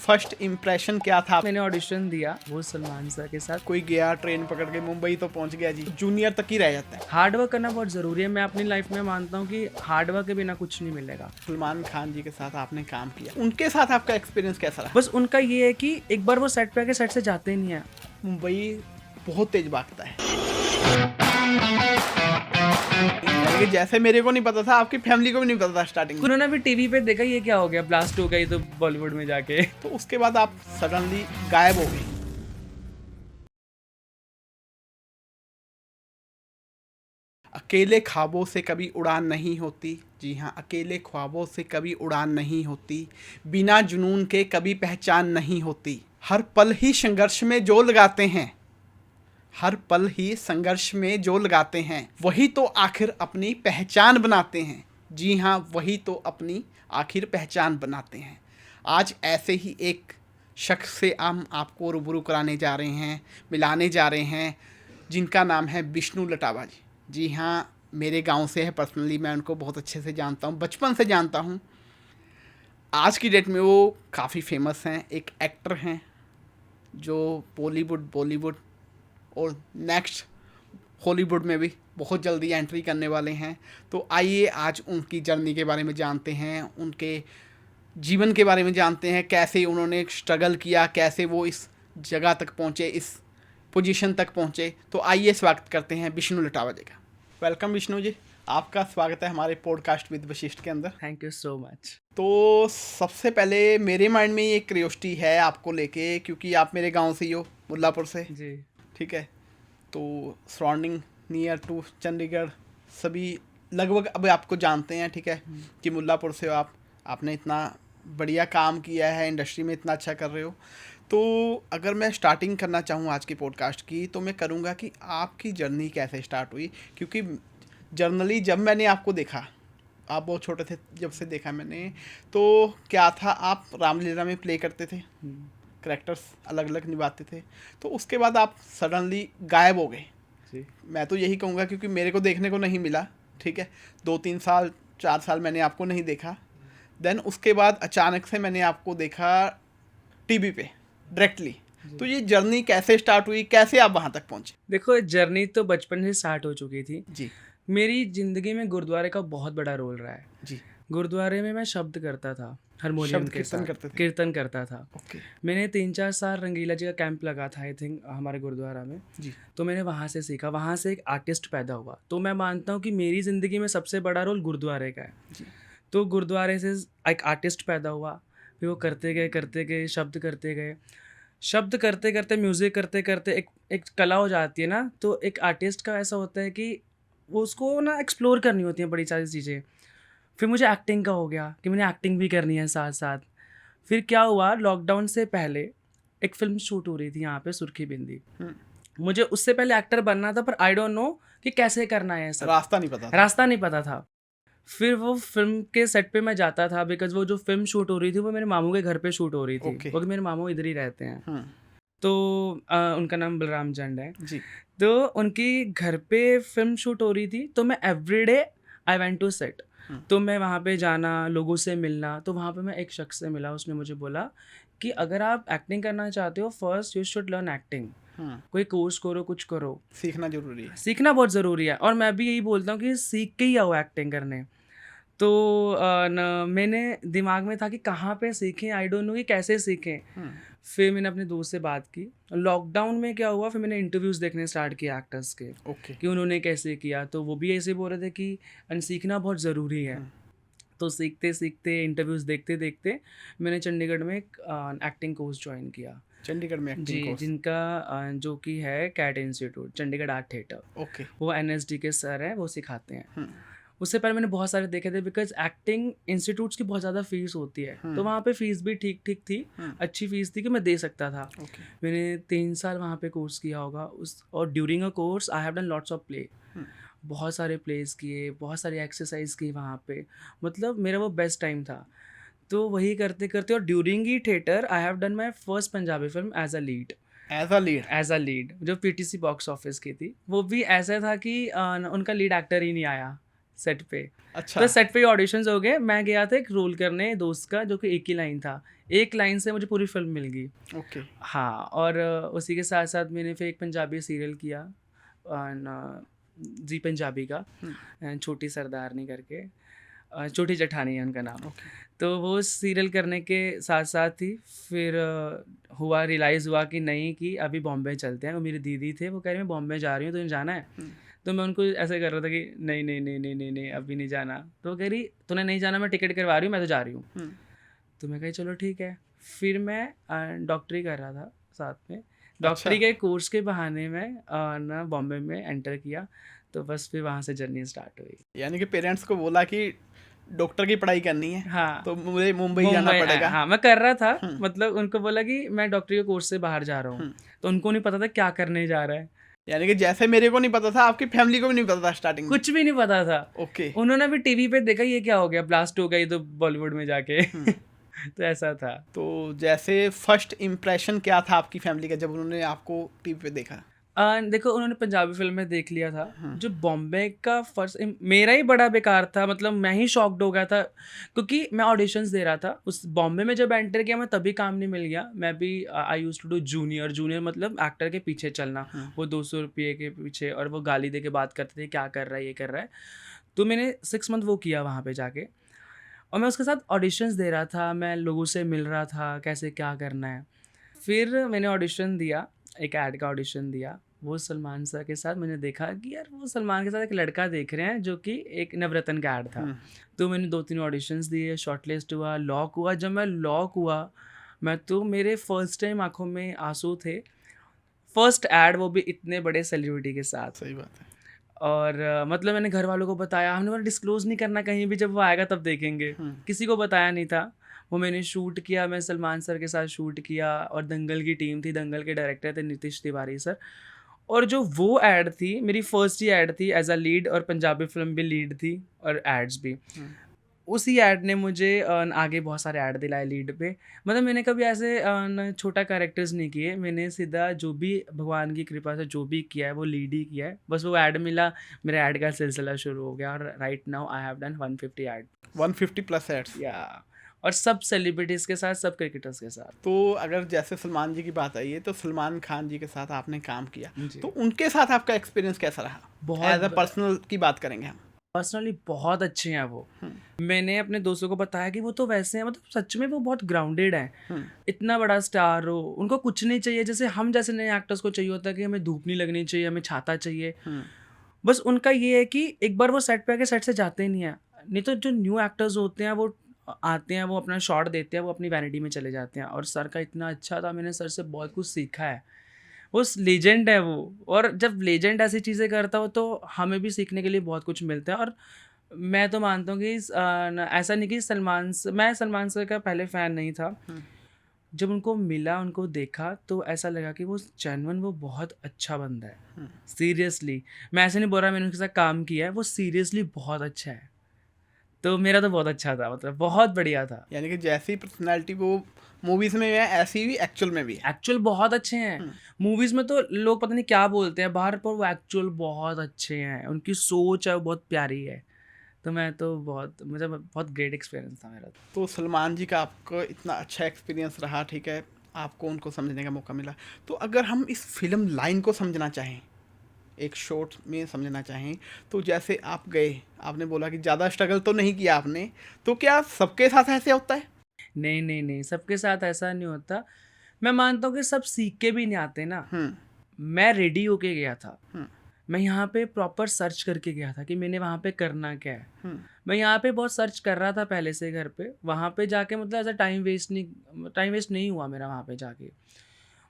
First impression क्या था? मैंने ऑडिशन दिया वो सलमान सर के साथ। कोई गया ट्रेन पकड़ के मुंबई तो पहुंच गया जी, जूनियर तक ही रह जाता है। हार्ड वर्क करना बहुत ज़रूरी है। मैं अपनी लाइफ में मानता हूँ कि हार्ड वर्क के बिना कुछ नहीं मिलेगा। सलमान खान जी के साथ आपने काम किया, उनके साथ आपका एक्सपीरियंस कैसा रहा? बस उनका ये है कि एक बार वो सेट पे आके सेट से जाते ही नहीं है। मुंबई बहुत तेज भागता है। यानी कि जैसे मेरे को नहीं पता था, आपकी फैमिली को भी नहीं पता था स्टार्टिंग में। उन्होंने भी टीवी पे देखा ये क्या हो गया, ब्लास्ट हो गई तो बॉलीवुड में जाके। तो उसके बाद आप सडनली गायब हो गए। अकेले ख्वाबों से कभी उड़ान नहीं होती। जी हाँ, अकेले ख्वाबों से कभी उड़ान नहीं होती। बिना जुनून के कभी पहचान नहीं होती। हर पल ही संघर्ष में जो लगाते हैं, हर पल ही संघर्ष में जो लगाते हैं, वही तो आखिर अपनी पहचान बनाते हैं। जी हाँ, वही तो अपनी आखिर पहचान बनाते हैं। आज ऐसे ही एक शख्स से हम आपको रूबरू कराने जा रहे हैं, मिलाने जा रहे हैं, जिनका नाम है विष्णु लटावा जी। जी हाँ, मेरे गांव से है। पर्सनली मैं उनको बहुत अच्छे से जानता हूँ, बचपन से जानता हूँ। आज की डेट में वो काफ़ी फेमस हैं, एक एक्टर हैं जो बॉलीवुड, बॉलीवुड और नेक्स्ट हॉलीवुड में भी बहुत जल्दी एंट्री करने वाले हैं। तो आइए आज उनकी जर्नी के बारे में जानते हैं, उनके जीवन के बारे में जानते हैं, कैसे उन्होंने स्ट्रगल किया, कैसे वो इस जगह तक पहुँचे, इस पोजीशन तक पहुँचे। तो आइए स्वागत करते हैं विष्णु लटावा जी का। वेलकम विष्णु जी, आपका स्वागत है हमारे पॉडकास्ट विद वशिष्ठ के अंदर। Thank you so much. तो सबसे पहले मेरे माइंड में ये क्यूरियोसिटी है आपको लेके, क्योंकि आप मेरे गांव से ही हो, मुल्लापुर से, जी। ठीक है। तो सराउंडिंग नियर टू चंडीगढ़ सभी लगभग अब आपको जानते हैं, ठीक है, कि मुल्लापुर से हो आप। आपने इतना बढ़िया काम किया है, इंडस्ट्री में इतना अच्छा कर रहे हो। तो अगर मैं स्टार्टिंग करना चाहूँ आज की पॉडकास्ट की, तो मैं करूँगा कि आपकी जर्नी कैसे स्टार्ट हुई। क्योंकि जर्नली जब मैंने आपको देखा, आप बहुत छोटे थे जब से देखा मैंने, तो क्या था, आप रामलीला में प्ले करते थे, करैक्टर्स अलग अलग निभाते थे। तो उसके बाद आप सडनली गायब हो गए। जी। मैं तो यही कहूँगा, क्योंकि मेरे को देखने को नहीं मिला, ठीक है। 2-3 साल 4 साल मैंने आपको नहीं देखा। देन उसके बाद अचानक से मैंने आपको देखा टीवी पे डायरेक्टली। तो ये जर्नी कैसे स्टार्ट हुई, कैसे आप वहाँ तक पहुँचे? देखो, जर्नी तो बचपन से स्टार्ट हो चुकी थी। जी मेरी ज़िंदगी में गुरुद्वारे का बहुत बड़ा रोल रहा है। जी। गुरुद्वारे में मैं शब्द करता था, हारमोनियम शब्द के कीर्तन साथ करते थे? कीर्तन करता था। ओके मैंने 3-4 साल रंगीला जी का कैंप लगा था, आई थिंक, हमारे गुरुद्वारा में। जी। तो मैंने वहाँ से सीखा, वहाँ से एक आर्टिस्ट पैदा हुआ। तो मैं मानता हूँ कि मेरी ज़िंदगी में सबसे बड़ा रोल गुरुद्वारे का है। जी। तो गुरुद्वारे से एक आर्टिस्ट पैदा हुआ, फिर वो करते गए, शब्द करते करते, म्यूज़िक करते करते एक एक कला हो जाती है ना। तो एक आर्टिस्ट का ऐसा होता है कि वो उसको ना एक्सप्लोर करनी होती हैं बड़ी सारी चीज़ें। फिर मुझे एक्टिंग का हो गया कि मैंने एक्टिंग भी करनी है साथ साथ। फिर क्या हुआ, लॉकडाउन से पहले एक फ़िल्म शूट हो रही थी यहाँ पे, सुर्खी बिंदी। मुझे उससे पहले एक्टर बनना था, पर आई डोंट नो कि कैसे करना है सब। रास्ता नहीं पता था। रास्ता नहीं पता था। फिर वो फ़िल्म के सेट पे मैं जाता था, बिकॉज़ वो जो फ़िल्म शूट हो रही थी वो मेरे मामू के घर पे शूट हो रही थी, ओके। क्योंकि मेरे मामू इधर ही रहते हैं। हम्म। तो उनका नाम बलराम जंड है। जी। तो उनकी घर पे फ़िल्म शूट हो रही थी, तो मैं everyday I went to set. तो मैं वहाँ पे जाना, लोगों से मिलना। तो वहाँ पे मैं एक शख्स से मिला, उसने मुझे बोला कि अगर आप एक्टिंग करना चाहते हो, first you should learn acting. कोई कोर्स करो, कुछ करो, सीखना जरूरी है। सीखना बहुत ज़रूरी है। और मैं भी यही बोलता हूँ कि सीख के ही आओ एक्टिंग करने। तो मैंने दिमाग में था कि कहाँ पे सीखें, आई डोंट नो कि कैसे सीखें। फिर मैंने अपने दोस्त से बात की। लॉकडाउन में क्या हुआ, फिर मैंने इंटरव्यूज़ देखने स्टार्ट किया एक्टर्स के, ओके। कि उन्होंने कैसे किया। तो वो भी ऐसे बोल रहे थे कि सीखना बहुत ज़रूरी है। तो सीखते सीखते, इंटरव्यूज़ देखते देखते, मैंने चंडीगढ़ में एक एक्टिंग कोर्स ज्वाइन किया। चंडीगढ़ में एक्टिंग जी, कोर्स? जिनका जो कि है कैट institute, Chandigarh art theatre. Okay. वो एनएसडी के सर हैं, वो सिखाते हैं। उससे पहले मैंने बहुत सारे देखे थे, बिकॉज एक्टिंग इंस्टीट्यूट्स की बहुत ज़्यादा फीस होती है। तो वहाँ पे फीस भी ठीक ठीक थी, अच्छी फीस थी कि मैं दे सकता था। ओके। मैंने 3 साल वहाँ पे कोर्स किया होगा और during a course I have done lots of play. बहुत सारे प्लेस किए, बहुत सारी एक्सरसाइज की वहाँ पे। मतलब मेरा वो बेस्ट टाइम था। तो वही करते करते, और ड्यूरिंग ही theatre I have done my first Punjabi film as a lead. As a lead? जो पीटीसी बॉक्स ऑफिस की थी। वो भी ऐसा था कि उनका लीड एक्टर ही नहीं आया सेट पे। अच्छा। तो सेट पे ऑडिशंस हो गए। मैं गया था एक रोल करने दोस्त का, जो कि एक ही लाइन था, एक लाइन से मुझे पूरी फिल्म मिल गई। ओके। हाँ, और उसी के साथ साथ मैंने फिर एक पंजाबी सीरियल किया जी पंजाबी का, छोटी सरदारनी करके, छोटी जेठानी है उनका नाम। ओके। तो वो सीरियल करने के साथ साथ ही फिर रियलाइज़ हुआ कि नहीं, कि अभी बॉम्बे चलते हैं। वो मेरी दीदी थे, वो कह रही मैं बॉम्बे जा रही हूँ, तुझे जाना है? तो मैं उनको ऐसे कर रहा था कि नहीं नहीं नहीं नहीं नहीं नहीं अभी नहीं जाना। तो वो कह रही तूने नहीं जाना, मैं टिकट करवा रही हूँ, मैं तो जा रही हूँ। तो मैं कही चलो ठीक है। फिर मैं डॉक्टरी कर रहा था साथ में। डॉक्टरी अच्छा। के कोर्स के बहाने में ना बॉम्बे में एंटर किया। तो बस फिर वहाँ से जर्नी स्टार्ट हुई। यानी कि पेरेंट्स को बोला कि डॉक्टर की पढ़ाई करनी है हाँ, तो मुझे मुंबई जाना पड़ेगा। हाँ, मैं कर रहा था, मतलब उनको बोला कि मैं डॉक्टरी के कोर्स से बाहर जा रहा हूँ। हम्म। तो उनको नहीं पता था क्या करने जा रहा है, यानी कि जैसे मेरे को नहीं पता था, आपकी फैमिली को भी नहीं पता था स्टार्टिंग में। कुछ भी नहीं पता था। ओके। उन्होंने भी टीवी पे देखा ये क्या हो गया, ब्लास्ट हो गई तो बॉलीवुड में जाके। तो ऐसा था। तो जैसे फर्स्ट इम्प्रेशन क्या था आपकी फैमिली का जब उन्होंने आपको टीवी पे देखा? देखो उन्होंने पंजाबी फिल्म में देख लिया था। जो बॉम्बे का मेरा ही बड़ा बेकार था, मतलब मैं ही शॉक्ड हो गया था, क्योंकि मैं ऑडिशंस दे रहा था उस बॉम्बे में। जब एंटर किया मैं तभी काम नहीं मिल गया। मैं भी आई यूज टू डू जूनियर मतलब एक्टर के पीछे चलना, वो 200 रुपये के पीछे, और वो गाली दे के बात करते थे क्या कर रहा है ये कर रहा है। तो मैंने 6 मंथ वो किया वहाँ पे जाके, और मैं उसके साथ ऑडिशंस दे रहा था, मैं लोगों से मिल रहा था कैसे क्या करना है। फिर मैंने ऑडिशन दिया, एक ऐड का ऑडिशन दिया, वो सलमान सर के साथ। मैंने देखा कि यार वो सलमान के साथ एक लड़का देख रहे हैं जो कि एक नवरत्न का ऐड था। तो मैंने 2-3 ऑडिशंस दिए, शॉर्टलिस्ट हुआ, लॉक हुआ। जब मैं लॉक हुआ, मैं तो मेरे फर्स्ट टाइम आंखों में आंसू थे। फर्स्ट ऐड, वो भी इतने बड़े सेलिब्रिटी के साथ। सही बात है। और मतलब मैंने घर वालों को बताया, हमने बोला डिस्क्लोज़ नहीं करना कहीं भी, जब वो आएगा तब देखेंगे। किसी को बताया नहीं था। वो मैंने शूट किया, मैं सलमान सर के साथ शूट किया, और दंगल की टीम थी, दंगल के डायरेक्टर थे नीतीश तिवारी सर। और जो वो ऐड थी, मेरी फर्स्ट ही ऐड थी एज अ लीड, और पंजाबी फिल्म भी लीड थी और एड्स भी। उसी ऐड ने मुझे आगे बहुत सारे ऐड दिलाए लीड पे। मतलब मैंने कभी ऐसे छोटा कैरेक्टर्स नहीं किए, मैंने सीधा जो भी भगवान की कृपा से जो भी किया है वो लीड ही किया है। बस वो ऐड मिला, मेरे ऐड का सिलसिला शुरू हो गया, और right now I have done 150 ad. 150 plus ads. Yeah, और सब सेलिब्रिटीज़ के साथ, सब क्रिकेटर्स के साथ। तो अगर जैसे सलमान जी की बात आई है तो सलमान खान जी के साथ आपने काम किया, जी। तो उनके साथ आपका एक्सपीरियंस कैसा रहा? बहुत एज अ पर्सनल की बात करेंगे हम। पर्सनली बहुत अच्छे हैं वो। मैंने अपने दोस्तों को बताया कि वो तो वैसे हैं, मतलब सच में वो बहुत ग्राउंडेड हैं। इतना बड़ा स्टार हो, उनको कुछ नहीं चाहिए जैसे हम जैसे नए एक्टर्स को चाहिए होता है कि हमें धूप नहीं लगनी चाहिए, हमें छाता चाहिए। बस उनका ये है कि एक बार वो सेट पे आके सेट से जाते ही नहीं है। नहीं तो जो न्यू एक्टर्स होते हैं वो आते हैं, वो अपना शॉट देते हैं, वो अपनी वैनिटी में चले जाते हैं। और सर का इतना अच्छा था, मैंने सर से बहुत कुछ सीखा है। वो लेजेंड है वो, और जब लेजेंड ऐसी चीज़ें करता हो तो हमें भी सीखने के लिए बहुत कुछ मिलता है। और मैं तो मानता हूँ कि ऐसा नहीं कि मैं सलमान सर का पहले फ़ैन नहीं था। जब उनको मिला, उनको देखा, तो ऐसा लगा कि वो जेन्युइन, वो बहुत अच्छा बंदा है। सीरियसली, मैं ऐसे नहीं बोल रहा मैंने उनके साथ काम किया है, वो सीरियसली बहुत अच्छा है। तो मेरा तो बहुत अच्छा था, मतलब बहुत बढ़िया था। यानी कि जैसी पर्सनैलिटी वो मूवीज में है ऐसी भी एक्चुअल में भी है। एक्चुअल बहुत अच्छे हैं। मूवीज़ में तो लोग पता नहीं क्या बोलते हैं बाहर, पर वो एक्चुअल बहुत अच्छे हैं। उनकी सोच है वो बहुत प्यारी है। तो मैं तो मुझे बहुत ग्रेट एक्सपीरियंस था मेरा। तो सलमान जी का आपको इतना अच्छा एक्सपीरियंस रहा, ठीक है, आपको उनको समझने का मौका मिला। तो अगर हम इस फिल्म लाइन को समझना चाहें, एक शॉर्ट में समझना चाहें, तो जैसे आप गए, आपने बोला कि ज़्यादा स्ट्रगल तो नहीं किया आपने, तो क्या सबके साथ ऐसे होता है? नहीं नहीं नहीं, सबके साथ ऐसा नहीं होता। मैं मानता हूँ कि सब सीख के भी नहीं आते ना। मैं रेडी होके गया था। मैं यहाँ पे प्रॉपर सर्च करके गया था कि मैंने वहाँ पे करना क्या है। मैं यहाँ पे बहुत सर्च कर रहा था पहले से घर पे। वहाँ पे जाके मतलब ऐसा टाइम वेस्ट नहीं हुआ मेरा वहाँ पे जाके।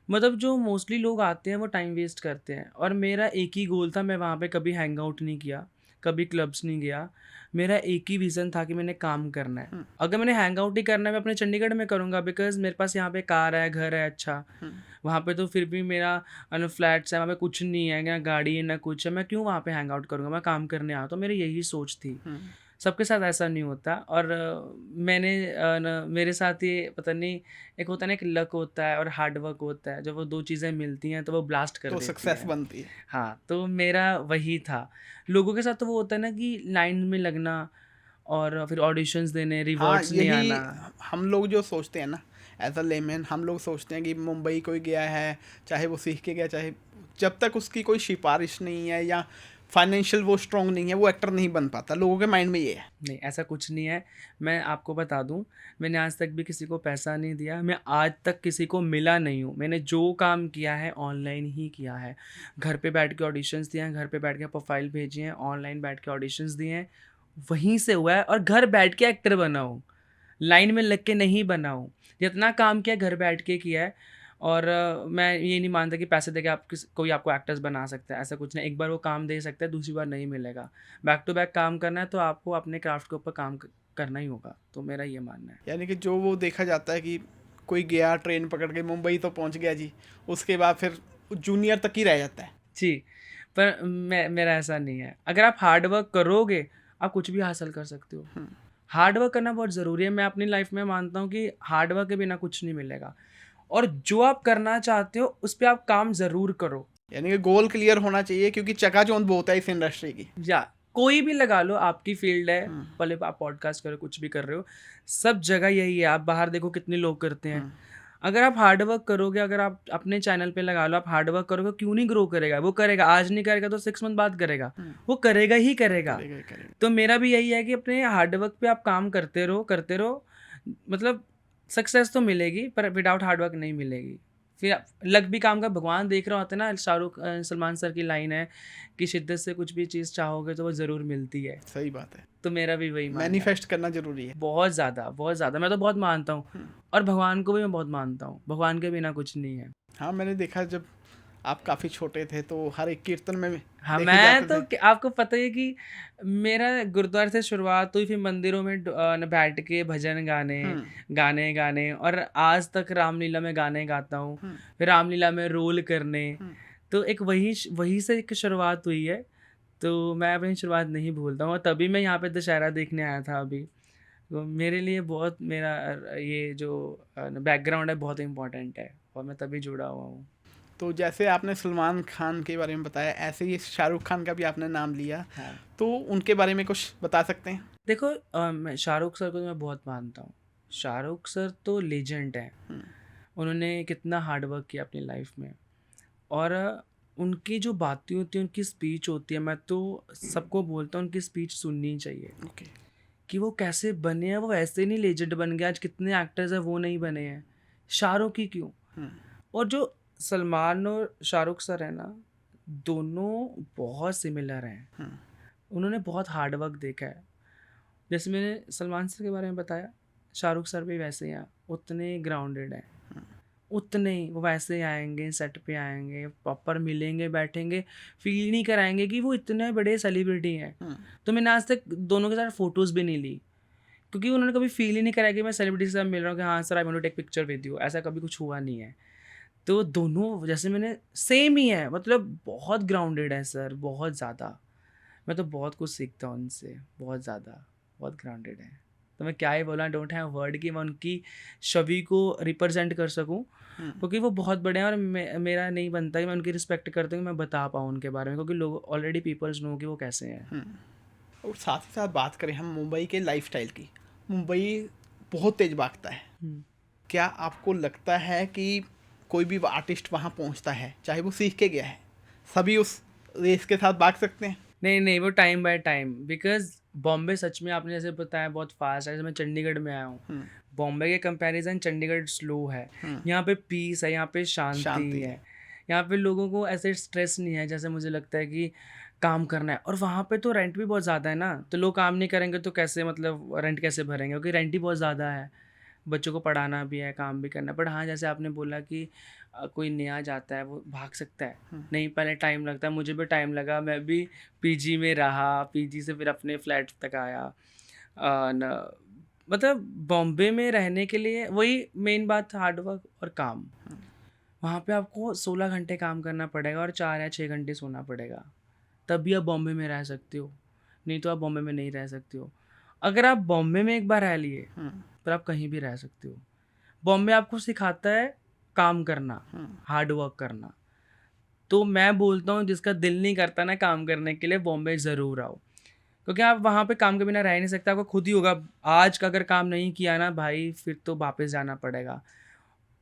मतलब जो मोस्टली लोग आते हैं वो टाइम वेस्ट करते हैं, और मेरा एक ही गोल था। मैं वहाँ पे कभी हैंग आउट नहीं किया, कभी क्लब्स नहीं गया। मेरा एक ही विज़न था कि मैंने काम करना है। अगर मैंने हैंग आउट ही करना है, मैं अपने चंडीगढ़ में करूँगा, बिकॉज़ मेरे पास यहाँ पे कार है, घर है अच्छा। वहाँ पे तो फिर भी मेरा फ्लैट्स है, वहाँ पे कुछ नहीं है, ना गाड़ी है ना कुछ है। मैं क्यों वहाँ पे हैंग आउट करूँगा, मैं काम करने आया। तो मेरी यही सोच थी। सबके साथ ऐसा नहीं होता। और मेरे साथ ये पता नहीं, एक होता है ना, एक लक होता है और हार्ड वर्क होता है। जब वो 2 चीज़ें मिलती हैं तो वो ब्लास्ट कर तो देती सक्सेस है। बनती है। हाँ, तो मेरा वही था। लोगों के साथ तो वो होता है ना कि लाइन में लगना और फिर ऑडिशंस देने, हाँ, रिवॉर्ड्स नहीं यही आना। हम लोग जो सोचते हैं ना, एज अ लेमैन हम लोग सोचते हैं कि मुंबई कोई गया है, चाहे वो सीख के गया, चाहे जब तक उसकी कोई सिफारिश नहीं है या फाइनेंशियल वो स्ट्रांग नहीं है, वो एक्टर नहीं बन पाता। लोगों के माइंड में ये है। नहीं, ऐसा कुछ नहीं है। मैं आपको बता दूँ, मैंने आज तक भी किसी को पैसा नहीं दिया, मैं आज तक किसी को मिला नहीं हूँ। मैंने जो काम किया है ऑनलाइन ही किया है। घर पे बैठ के ऑडिशंस दिए हैं, घर पे बैठ के प्रोफाइल भेजी हैं, ऑनलाइन बैठ के ऑडिशंस दिए हैं, वहीं से हुआ है। और घर बैठ के एक्टर बना हूँ, लाइन में लग के नहीं बना हूँ। जितना काम किया घर बैठ के किया है। और मैं ये नहीं मानता कि पैसे देके आप कोई आपको एक्टर्स बना सकता है, ऐसा कुछ नहीं। एक बार वो काम दे सकता है, दूसरी बार नहीं मिलेगा। बैक टू बैक काम करना है तो आपको अपने क्राफ्ट के ऊपर काम करना ही होगा, तो मेरा ये मानना है। यानी कि जो वो देखा जाता है कि कोई गया ट्रेन पकड़ के मुंबई तो पहुंच गया जी, उसके बाद फिर जूनियर तक ही रह जाता है। जी, पर मेरा ऐसा नहीं है। अगर आप हार्ड वर्क करोगे, आप कुछ भी हासिल कर सकते हो। हार्ड वर्क करना बहुत ज़रूरी है। मैं अपनी लाइफ में मानता हूँ कि हार्ड वर्क के बिना कुछ नहीं मिलेगा। और जो आप करना चाहते हो उस पे आप काम ज़रूर करो। यानी कि गोल क्लियर होना चाहिए, क्योंकि चकाचौंध बहुत है इस इंडस्ट्री की। या कोई भी लगा लो, आपकी फील्ड है, भले आप पॉडकास्ट करो, कुछ भी कर रहे हो, सब जगह यही है। आप बाहर देखो कितने लोग करते हैं। अगर आप हार्ड वर्क करोगे, अगर आप अपने चैनल पे लगा लो, आप हार्ड वर्क करोगे, क्यों नहीं ग्रो करेगा? वो करेगा, आज नहीं करेगा तो 6 मंथ बाद करेगा, वो करेगा ही करेगा। तो मेरा भी यही है कि अपने हार्ड वर्क पे आप काम करते रहो। मतलब सक्सेस तो मिलेगी, पर विदाउट हार्ड वर्क नहीं मिलेगी। फिर लक भी काम का, भगवान देख रहा होता है ना। सलमान सर की लाइन है कि शिद्दत से कुछ भी चीज़ चाहोगे तो वो ज़रूर मिलती है। सही बात है। तो मेरा भी वही मानना है। मैनिफेस्ट करना जरूरी है। बहुत ज़्यादा मैं तो बहुत मानता हूँ। और भगवान को भी मैं बहुत मानता हूँ। भगवान के बिना कुछ नहीं है। हाँ, मैंने देखा जब आप काफ़ी छोटे थे तो हर एक कीर्तन में हाँ, देखे मैं जाते तो थे। आपको पता ही है कि मेरा गुरुद्वारे से शुरुआत हुई, फिर मंदिरों में बैठ के भजन गाने और आज तक रामलीला में गाने गाता हूँ। फिर रामलीला में रोल करने, तो एक वही से एक शुरुआत हुई है। तो मैं अपनी शुरुआत नहीं भूलता हूँ। और तभी मैं यहाँ पे दशहरा देखने आया था अभी। तो मेरे लिए बहुत मेरा ये जो बैकग्राउंड है बहुत इम्पोर्टेंट है, और मैं तभी जुड़ा हुआ हूँ। तो जैसे आपने सलमान खान के बारे में बताया, ऐसे ही शाहरुख खान का भी आपने नाम लिया, हाँ। तो उनके बारे में कुछ बता सकते हैं? देखो, मैं शाहरुख सर को मैं बहुत मानता हूँ। शाहरुख सर तो लेजेंड हैं। उन्होंने कितना हार्ड वर्क किया अपनी लाइफ में। और उनकी जो बातें होती हैं, उनकी स्पीच होती है, मैं तो सबको बोलता हूँ उनकी स्पीच सुननी चाहिए। ओके। कि वो कैसे बने हैं, वो ऐसे नहीं लेजेंड बन गए। आज कितने एक्टर्स हैं वो नहीं बने हैं, शाहरुख ही क्यों? और जो सलमान और शाहरुख सर है ना, दोनों बहुत सिमिलर हैं। उन्होंने बहुत हार्ड वर्क देखा है। जैसे मैंने सलमान सर के बारे में बताया, शाहरुख सर भी वैसे ही हैं, उतने ग्राउंडेड हैं। उतने ही वो वैसे ही आएंगे, सेट पे आएंगे, प्रॉपर मिलेंगे, बैठेंगे, फील नहीं कराएंगे कि वो इतने बड़े सेलिब्रिटी हैं। तो मैंने आज तक दोनों के साथ फ़ोटोज़ भी नहीं ली, क्योंकि उन्होंने कभी फील ही नहीं कराया कि मैं सेलिब्रिटी से मिल रहा हूँ कि हाँ sir I want to take picture with you. ऐसा कभी कुछ हुआ नहीं है। तो दोनों जैसे मैंने सेम ही है, मतलब बहुत ग्राउंडेड है सर, बहुत ज़्यादा। मैं तो बहुत कुछ सीखता हूँ उनसे, बहुत ज़्यादा, बहुत ग्राउंडेड है। तो मैं क्या ही बोला, डोंट हैव वर्ड कि मैं उनकी छवि को रिप्रेजेंट कर सकूं, क्योंकि वो बहुत बड़े हैं। और मेरा नहीं बनता कि मैं उनकी रिस्पेक्ट करता हूँ, मैं बता पाऊँ उनके बारे में, क्योंकि लोग ऑलरेडी पीपल्स नो कि वो कैसे हैं। और साथ ही साथ बात करें हम मुंबई के लाइफस्टाइल की, मुंबई बहुत तेज भागता है। क्या आपको लगता है कि कोई भी आर्टिस्ट वहाँ पहुँचता है, चाहे वो सीख के गया है, सभी उस रेस के साथ भाग सकते हैं? नहीं, वो time by time. Because Bombay सच में आपने जैसे बताया बहुत फास्ट है। जैसे मैं चंडीगढ़ में आया हूँ, बॉम्बे के कंपैरिजन चंडीगढ़ स्लो है। यहाँ पे पीस है, यहाँ पे शांति है। यहाँ पे लोगों को ऐसे स्ट्रेस नहीं है जैसे मुझे लगता है कि काम करना है। और वहाँ पे तो रेंट भी बहुत ज़्यादा है ना, तो लोग काम नहीं करेंगे तो कैसे, मतलब रेंट कैसे भरेंगे, क्योंकि रेंट ही बहुत ज़्यादा है। बच्चों को पढ़ाना भी है, काम भी करना है। बट हाँ, जैसे आपने बोला कि कोई नया जाता है वो भाग सकता है। नहीं, पहले टाइम लगता है, मुझे भी टाइम लगा। मैं भी पीजी में रहा, पीजी से फिर अपने फ्लैट तक आया। मतलब बॉम्बे में रहने के लिए वही मेन बात, हार्ड वर्क और काम। वहाँ पे आपको 16 घंटे काम करना पड़ेगा और 4 या 6 घंटे सोना पड़ेगा, तभी आप बॉम्बे में रह सकते हो। नहीं तो आप बॉम्बे में नहीं रह सकते हो। अगर आप बॉम्बे में एक बार रह लिए, पर आप कहीं भी रह सकते हो। बॉम्बे आपको सिखाता है काम करना, हार्ड वर्क करना। तो मैं बोलता हूँ जिसका दिल नहीं करता ना काम करने के लिए, बॉम्बे ज़रूर आओ, क्योंकि आप वहाँ पे काम के बिना रह नहीं सकते। आपको खुद ही होगा, आज का अगर काम नहीं किया ना भाई, फिर तो वापस जाना पड़ेगा।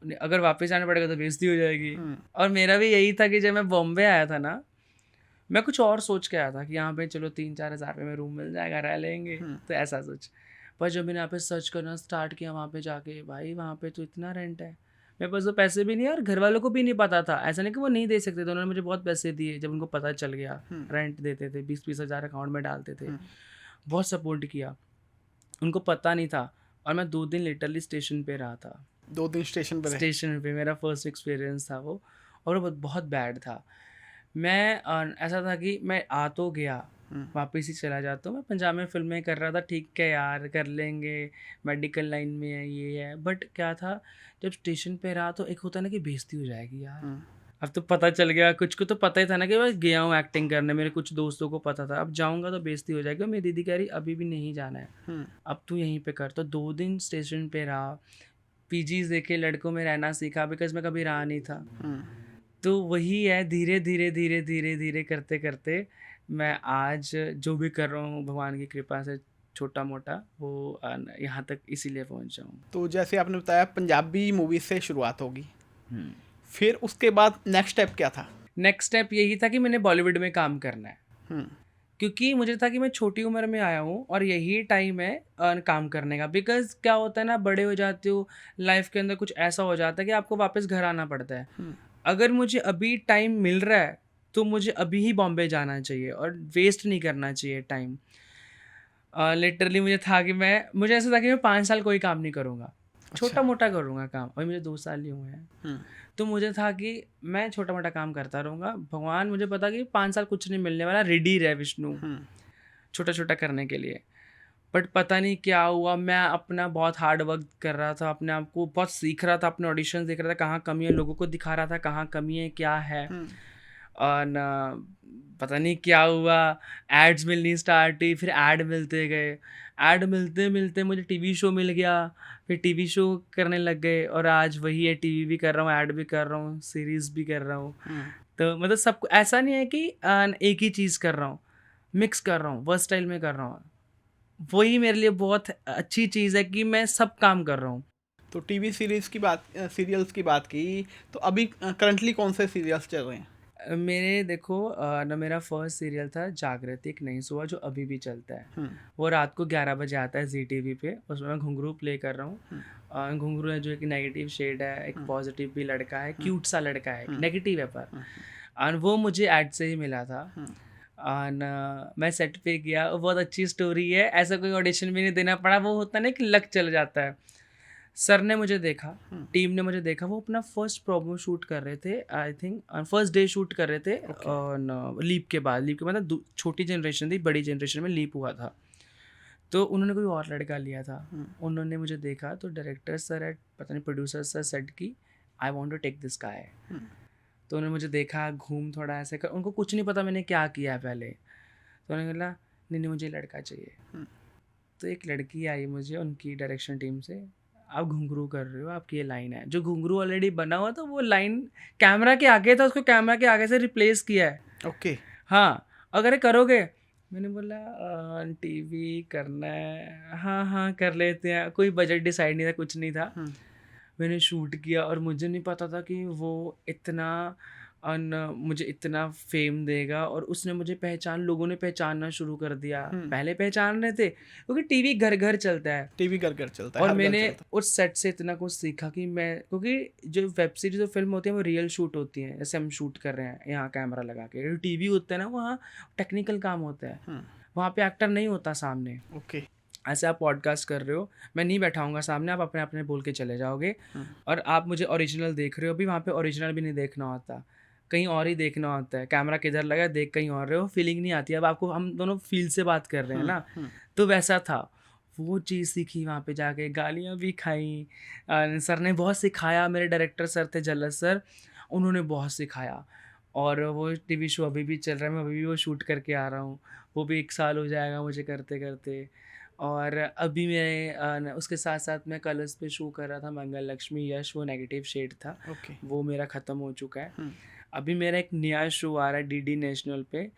अगर वापस आना पड़ेगा तो बेइज्जती हो जाएगी। हम्म। और मेरा भी यही था कि जब मैं बॉम्बे आया था ना, मैं कुछ और सोच के आया था कि यहाँ पे चलो 3-4 हज़ार रुपये में रूम मिल जाएगा, रह लेंगे, तो ऐसा सोच। पर जब मैंने यहाँ पे सर्च करना स्टार्ट किया वहाँ पे जाके, भाई वहाँ पे तो इतना रेंट है, मेरे पास तो पैसे भी नहीं है और घर वालों को भी नहीं पता था। ऐसा नहीं कि वो नहीं दे सकते थे, उन्होंने मुझे बहुत पैसे दिए जब उनको पता चल गया। रेंट देते थे, 20-20 हज़ार अकाउंट में डालते थे, बहुत सपोर्ट किया। उनको पता नहीं था और मैं 2 दिन लिटरली स्टेशन पे रहा था। 2 दिन स्टेशन पर रहे। स्टेशन पे मेरा फर्स्ट एक्सपीरियंस था वो, और वो बहुत बैड था। मैं ऐसा था कि मैं आ तो गया, वापस ही चला जाता हूँ। मैं पंजाब में फिल्में कर रहा था, ठीक है यार कर लेंगे, मेडिकल लाइन में है, ये है। बट क्या था, जब स्टेशन पे रहा तो एक होता है ना कि बेइज्जती हो जाएगी यार। अब तो पता चल गया, कुछ को तो पता ही था ना कि मैं गया हूँ एक्टिंग करने, मेरे कुछ दोस्तों को पता था। अब जाऊँगा तो बेइज्जती हो जाएगी। और मेरी दीदी कह रही अभी भी नहीं जाना है, अब तू यहीं पे कर। तो 2 दिन स्टेशन पे रहा, पीजीज देखे, लड़कों में रहना सीखा, बिकॉज मैं कभी रहा नहीं था। तो वही है, धीरे धीरे धीरे धीरे धीरे करते करते मैं आज जो भी कर रहा हूँ भगवान की कृपा से, छोटा मोटा वो यहाँ तक इसीलिए पहुँचा हूँ। तो जैसे आपने बताया पंजाबी मूवी से शुरुआत होगी, फिर उसके बाद नेक्स्ट स्टेप क्या था? नेक्स्ट स्टेप यही था कि मैंने बॉलीवुड में काम करना है, क्योंकि मुझे था कि मैं छोटी उम्र में आया हूँ और यही टाइम है काम करने का। बिकॉज क्या होता है ना, बड़े हो जाते हो, लाइफ के अंदर कुछ ऐसा हो जाता है कि आपको वापस घर आना पड़ता है। अगर मुझे अभी टाइम मिल रहा है तो मुझे अभी ही बॉम्बे जाना चाहिए और वेस्ट नहीं करना चाहिए टाइम। लिटरली मुझे ऐसा था कि मैं 5 साल कोई काम नहीं करूँगा, छोटा मोटा करूँगा काम। और मुझे 2 साल ही हुए हैं, तो मुझे था कि मैं छोटा मोटा काम करता रहूँगा। भगवान, मुझे पता कि 5 साल कुछ नहीं मिलने वाला, रेडी रहे विष्णु छोटा छोटा करने के लिए। बट पता नहीं क्या हुआ, मैं अपना बहुत हार्ड वर्क कर रहा था, अपने आप को बहुत सीख रहा था, अपने ऑडिशन देख रहा था, कहाँ कमी है, लोगों को दिखा रहा था कहाँ कमी है, क्या है। और पता नहीं क्या हुआ, एड्स मिलनी स्टार्ट हुई, फिर ऐड मिलते गए, ऐड मिलते मिलते मुझे टीवी शो मिल गया, फिर टीवी शो करने लग गए। और आज वही है, टीवी भी कर रहा हूँ, ऐड भी कर रहा हूँ, सीरीज़ भी कर रहा हूँ। तो मतलब सब ऐसा नहीं है कि एक ही चीज़ कर रहा हूँ, मिक्स कर रहा हूँ, वर्सटाइल में कर रहा हूँ। वही मेरे लिए बहुत अच्छी चीज़ है कि मैं सब काम कर रहा हूँ। तो टीवी सीरियल्स की बात की, तो अभी करंटली कौन से सीरियल्स चल रहे हैं? मेरे देखो ना, मेरा फर्स्ट सीरियल था जागृति एक नहीं सोआ, जो अभी भी चलता है। वो रात को 11 बजे आता है जी टीवी पे। उसमें मैं घुंघरू प्ले कर रहा हूँ। घुंघरू है जो एक नेगेटिव शेड है, एक पॉजिटिव भी लड़का है, क्यूट सा लड़का है, नेगेटिव है पर। और वो मुझे ऐड से ही मिला था। और मैं सेट पे गया, बहुत अच्छी स्टोरी है, ऐसा कोई ऑडिशन भी नहीं देना पड़ा। वो होता ना कि लक चल जाता है। सर ने मुझे देखा, टीम ने मुझे देखा, वो अपना फर्स्ट प्रोमो शूट कर रहे थे, I think first day shoot कर रहे थे। और लीप के बाद मतलब छोटी जनरेशन थी, बड़ी जनरेशन में लीप हुआ था, तो उन्होंने कोई और लड़का लिया था। उन्होंने मुझे देखा तो डायरेक्टर सर है, पता नहीं प्रोड्यूसर सर, सेट की I want to take this guy. तो उन्होंने मुझे देखा, घूम थोड़ा ऐसे कर, उनको कुछ नहीं पता मैंने क्या किया है पहले। तो उन्होंने बोला नहीं नहीं मुझे लड़का चाहिए। तो एक लड़की आई मुझे उनकी डायरेक्शन टीम से, आप घुंघरू कर रहे हो, आपकी ये लाइन है। जो घुंघरू ऑलरेडी बना हुआ था वो लाइन कैमरा के आगे था, उसको कैमरा के आगे से रिप्लेस किया है। ओके। हाँ, अगर ये करोगे। मैंने बोला टीवी करना है, हाँ हाँ कर लेते हैं। कोई बजट डिसाइड नहीं था, कुछ नहीं था। मैंने शूट किया और मुझे नहीं पता था कि वो इतना मुझे इतना फेम देगा। और उसने मुझे लोगों ने पहचानना शुरू कर दिया। पहले पहचान रहे थे क्योंकि टीवी घर घर चलता है, टीवी घर घर चलता है, और हर घर मैंने चलता उस सेट से इतना कुछ सीखा कि मैं, क्योंकि जो वेब सीरीज और फिल्म होती है वो रियल शूट होती हैं, जैसे हम शूट कर रहे हैं यहाँ कैमरा लगा के। टीवी होता है ना, वहाँ टेक्निकल काम होता है, वहाँ पे एक्टर नहीं होता सामने। ओके। ऐसे आप पॉडकास्ट कर रहे हो, मैं नहीं बैठाऊंगा सामने, आप अपने अपने बोल के चले जाओगे। और आप मुझे ओरिजिनल देख रहे हो, अभी वहाँ पे ओरिजिनल भी नहीं देखना होता, कहीं और ही देखना होता है। कैमरा किधर लगा देख कहीं और रहे हो, फीलिंग नहीं आती। अब आपको, हम दोनों फील से बात कर रहे हैं ना, तो वैसा था। वो चीज़ सीखी वहाँ पे जाके, गालियाँ भी खाई। सर ने बहुत सिखाया, मेरे डायरेक्टर सर थे जल्लस सर, उन्होंने बहुत सिखाया। और वो टीवी शो अभी भी चल रहा है, मैं अभी भी वो शूट करके आ रहा हूँ, वो भी 1 साल हो जाएगा मुझे करते करते। और अभी मैं उसके साथ साथ मैं कलर्स पे शो कर रहा था, मंगल लक्ष्मी यश, वो नेगेटिव शेड था। ओके। वो मेरा ख़त्म हो चुका है। अभी मेरा एक नया शो आ रहा है डीडी नेशनल पे,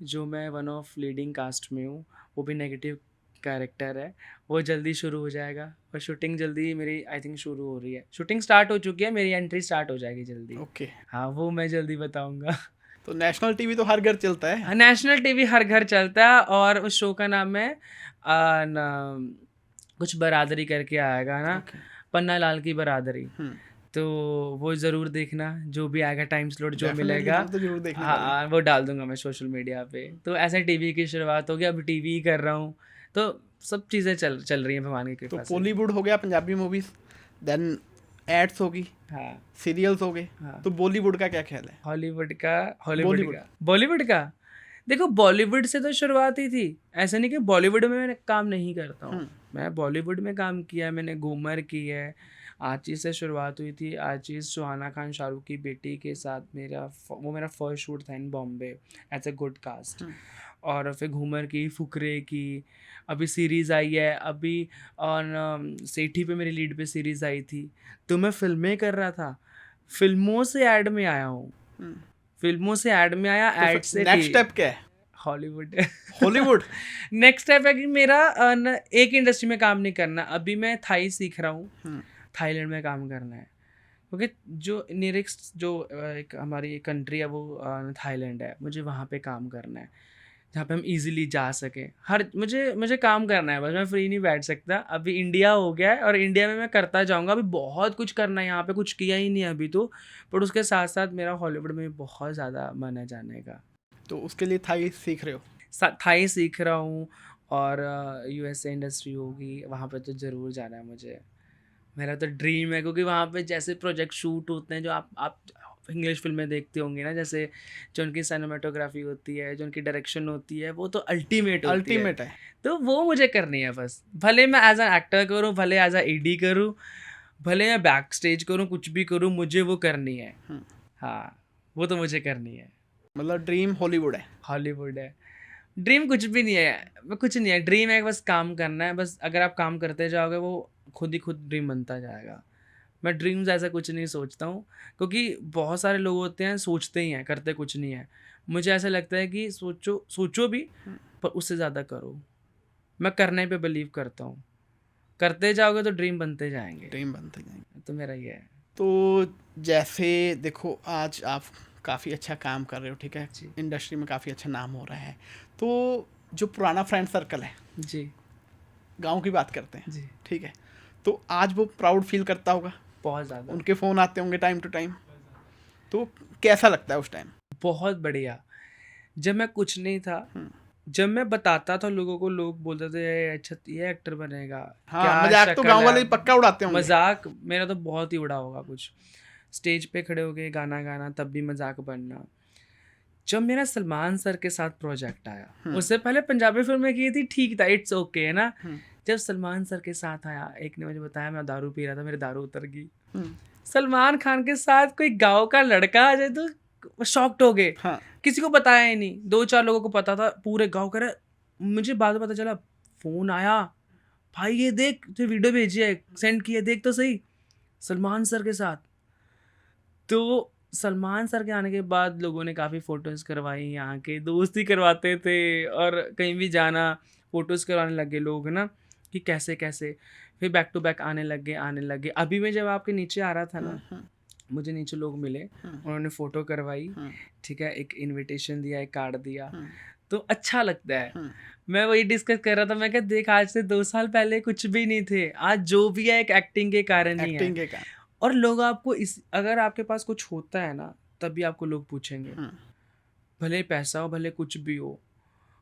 जो मैं वन ऑफ लीडिंग कास्ट में हूँ, वो भी नेगेटिव कैरेक्टर है, वो जल्दी शुरू हो जाएगा और शूटिंग जल्दी मेरी आई थिंक शुरू हो रही है। शूटिंग स्टार्ट हो चुकी है, मेरी एंट्री स्टार्ट हो जाएगी जल्दी। ओके। हाँ, वो मैं जल्दी बताऊँगा। तो नेशनल टीवी तो हर घर चलता है। हाँ, नेशनल टीवी हर घर चलता है और उस शो का नाम है कुछ बरादरी करके आएगा ना, ओके। पन्ना लाल की बरादरी। हम्म। तो वो ज़रूर देखना, जो भी आएगा टाइम स्लॉट जो डेफिनेटली मिलेगा। हम तो जरूर देखने हाँ वाले हैं। वो डाल दूंगा मैं सोशल मीडिया पे। तो ऐसे टीवी की शुरुआत होगी, अब टीवी ही कर रहा हूँ, तो सब चीज़ें चल चल रही हैं भगवान की तो कृपा से। बॉलीवुड हो गया, पंजाबी मूवीज, देन एड्स होगी, हाँ सीरियल्स हो गए। हाँ। तो बॉलीवुड का क्या ख्याल है? हॉलीवुड का बॉलीवुड। बॉलीवुड का देखो, बॉलीवुड से तो शुरुआत ही थी। ऐसा नहीं कि बॉलीवुड में मैं काम नहीं करता हूँ, मैं बॉलीवुड में काम किया है, मैंने घूमर की है। आची से शुरुआत हुई थी, आची सुहाना खान शाहरुख की बेटी के साथ वो मेरा फर्स्ट शूट था in Bombay as a good cast. और फिर घूमर की, फुकरे की, अभी सीरीज़ आई है, अभी और सेठी पे मेरी लीड पे सीरीज़ आई थी। तो मैं फिल्में कर रहा था, फिल्मों से ऐड में आया हूँ, फिल्मों से ऐड में आया, ऐड से नेक्स्ट स्टेप क्या है? हॉलीवुड। हॉलीवुड। नेक्स्ट स्टेप है कि मेरा एक इंडस्ट्री में काम नहीं करना, अभी मैं थाई सीख रहा हूँ, थाईलैंड में काम करना है। क्योंकि जो नियरेस्ट जो एक हमारी कंट्री है वो थाईलैंड है, मुझे वहाँ पे काम करना है, जहाँ पे हम इजीली जा सकें। मुझे काम करना है, बस मैं फ्री नहीं बैठ सकता। अभी इंडिया हो गया है और इंडिया में मैं करता जाऊँगा, अभी बहुत कुछ करना है, यहाँ पे कुछ किया ही नहीं है अभी तो। पर उसके साथ साथ मेरा हॉलीवुड में बहुत ज़्यादा मन है जाने का। तो उसके लिए थाई सीख रहे हो? थाई सीख रहा हूँ, और यूएसए इंडस्ट्री होगी, वहाँ पे तो ज़रूर जाना है मुझे। मेरा तो ड्रीम है, क्योंकि वहाँ पे जैसे प्रोजेक्ट शूट होते हैं जो आप इंग्लिश फिल्में देखते होंगे ना, जैसे जो उनकी सिनेमेटोग्राफी होती है, जो उनकी डायरेक्शन होती है, वो तो अल्टीमेट होती है। अल्टीमेट है। तो वो मुझे करनी है बस, भले मैं एज एन एक्टर करूँ, भले एज अ एडी करूँ, भले मैं बैक स्टेज करूँ, कुछ भी करूँ, मुझे वो करनी है। हाँ, वो तो मुझे करनी है। मतलब ड्रीम हॉलीवुड है? हॉलीवुड है ड्रीम, कुछ भी नहीं है, कुछ नहीं है। ड्रीम है बस काम करना है, बस अगर आप काम करते जाओगे वो खुद ही खुद ड्रीम बनता जाएगा। मैं ड्रीम्स ऐसा कुछ नहीं सोचता हूँ, क्योंकि बहुत सारे लोग होते हैं सोचते ही हैं, करते कुछ नहीं है। मुझे ऐसा लगता है कि सोचो भी, पर उससे ज़्यादा करो। मैं करने पे बिलीव करता हूँ, करते जाओगे तो ड्रीम बनते जाएंगे। ड्रीम बनते जाएंगे। तो मेरा ये है। तो जैसे देखो, आज आप काफ़ी अच्छा काम कर रहे हो, ठीक है, जी इंडस्ट्री में काफ़ी अच्छा नाम हो रहा है। तो जो पुराना फ्रेंड सर्कल है, जी गांव की बात करते हैं, जी, ठीक है, तो आज वो प्राउड फील करता होगा, बहुत ज़्यादा, उनके फ़ोन आते होंगे टाइम टू टाइम, तो कैसा लगता है उस टाइम? बहुत बढ़िया। जब मैं कुछ नहीं था, जब मैं बताता था लोगों को, लोग बोलते थे "ये अच्छा ये एक्टर बनेगा, हाँ, क्या मजाक तो शक्ल गांव है।" वाले पक्का उड़ाते होंगे। मजाक मेरा तो बहुत ही उड़ा होगा। कुछ स्टेज पे खड़े हो गए गाना गाना, तब भी मजाक बनना। जब मेरा सलमान सर के साथ प्रोजेक्ट आया, उससे पहले पंजाबी फिल्में की थी, ठीक था, इट्स ओके है ना। जब सलमान सर के साथ आया, एक ने मुझे बताया, मैं दारू पी रहा था, मेरी दारू उतर गई। सलमान खान के साथ कोई गाँव का लड़का आ जाए तो शॉक्ड हो गए। हाँ। किसी को बताया ही नहीं, 2-4 लोगों को पता था, पूरे गाँव कह रहे। मुझे बाद में पता चला, फोन आया, भाई ये देख, तो वीडियो भेजी है, सेंड की है, देख तो सही, सलमान सर के साथ। तो सलमान सर के आने के बाद लोगों ने काफ़ी फ़ोटोज़ करवाई, यहाँ के दोस्ती करवाते थे, और कहीं भी जाना फ़ोटोज़ करवाने लगे लोग ना, कि कैसे कैसे। फिर बैक टू बैक आने लगे। अभी मैं जब आपके नीचे आ रहा था ना, मुझे नीचे लोग मिले, उन्होंने फ़ोटो करवाई, ठीक है, एक इनविटेशन दिया, एक कार्ड दिया, तो अच्छा लगता है। मैं वही डिस्कस कर रहा था, मैं क्या देख, आज से 2 साल पहले कुछ भी नहीं थे, आज जो भी है एक एक्टिंग के कारण ही है। एक्टिंग के कारण। और लोग आपको अगर आपके पास कुछ होता है ना, तभी आपको लोग पूछेंगे, भले पैसा हो, भले कुछ भी हो।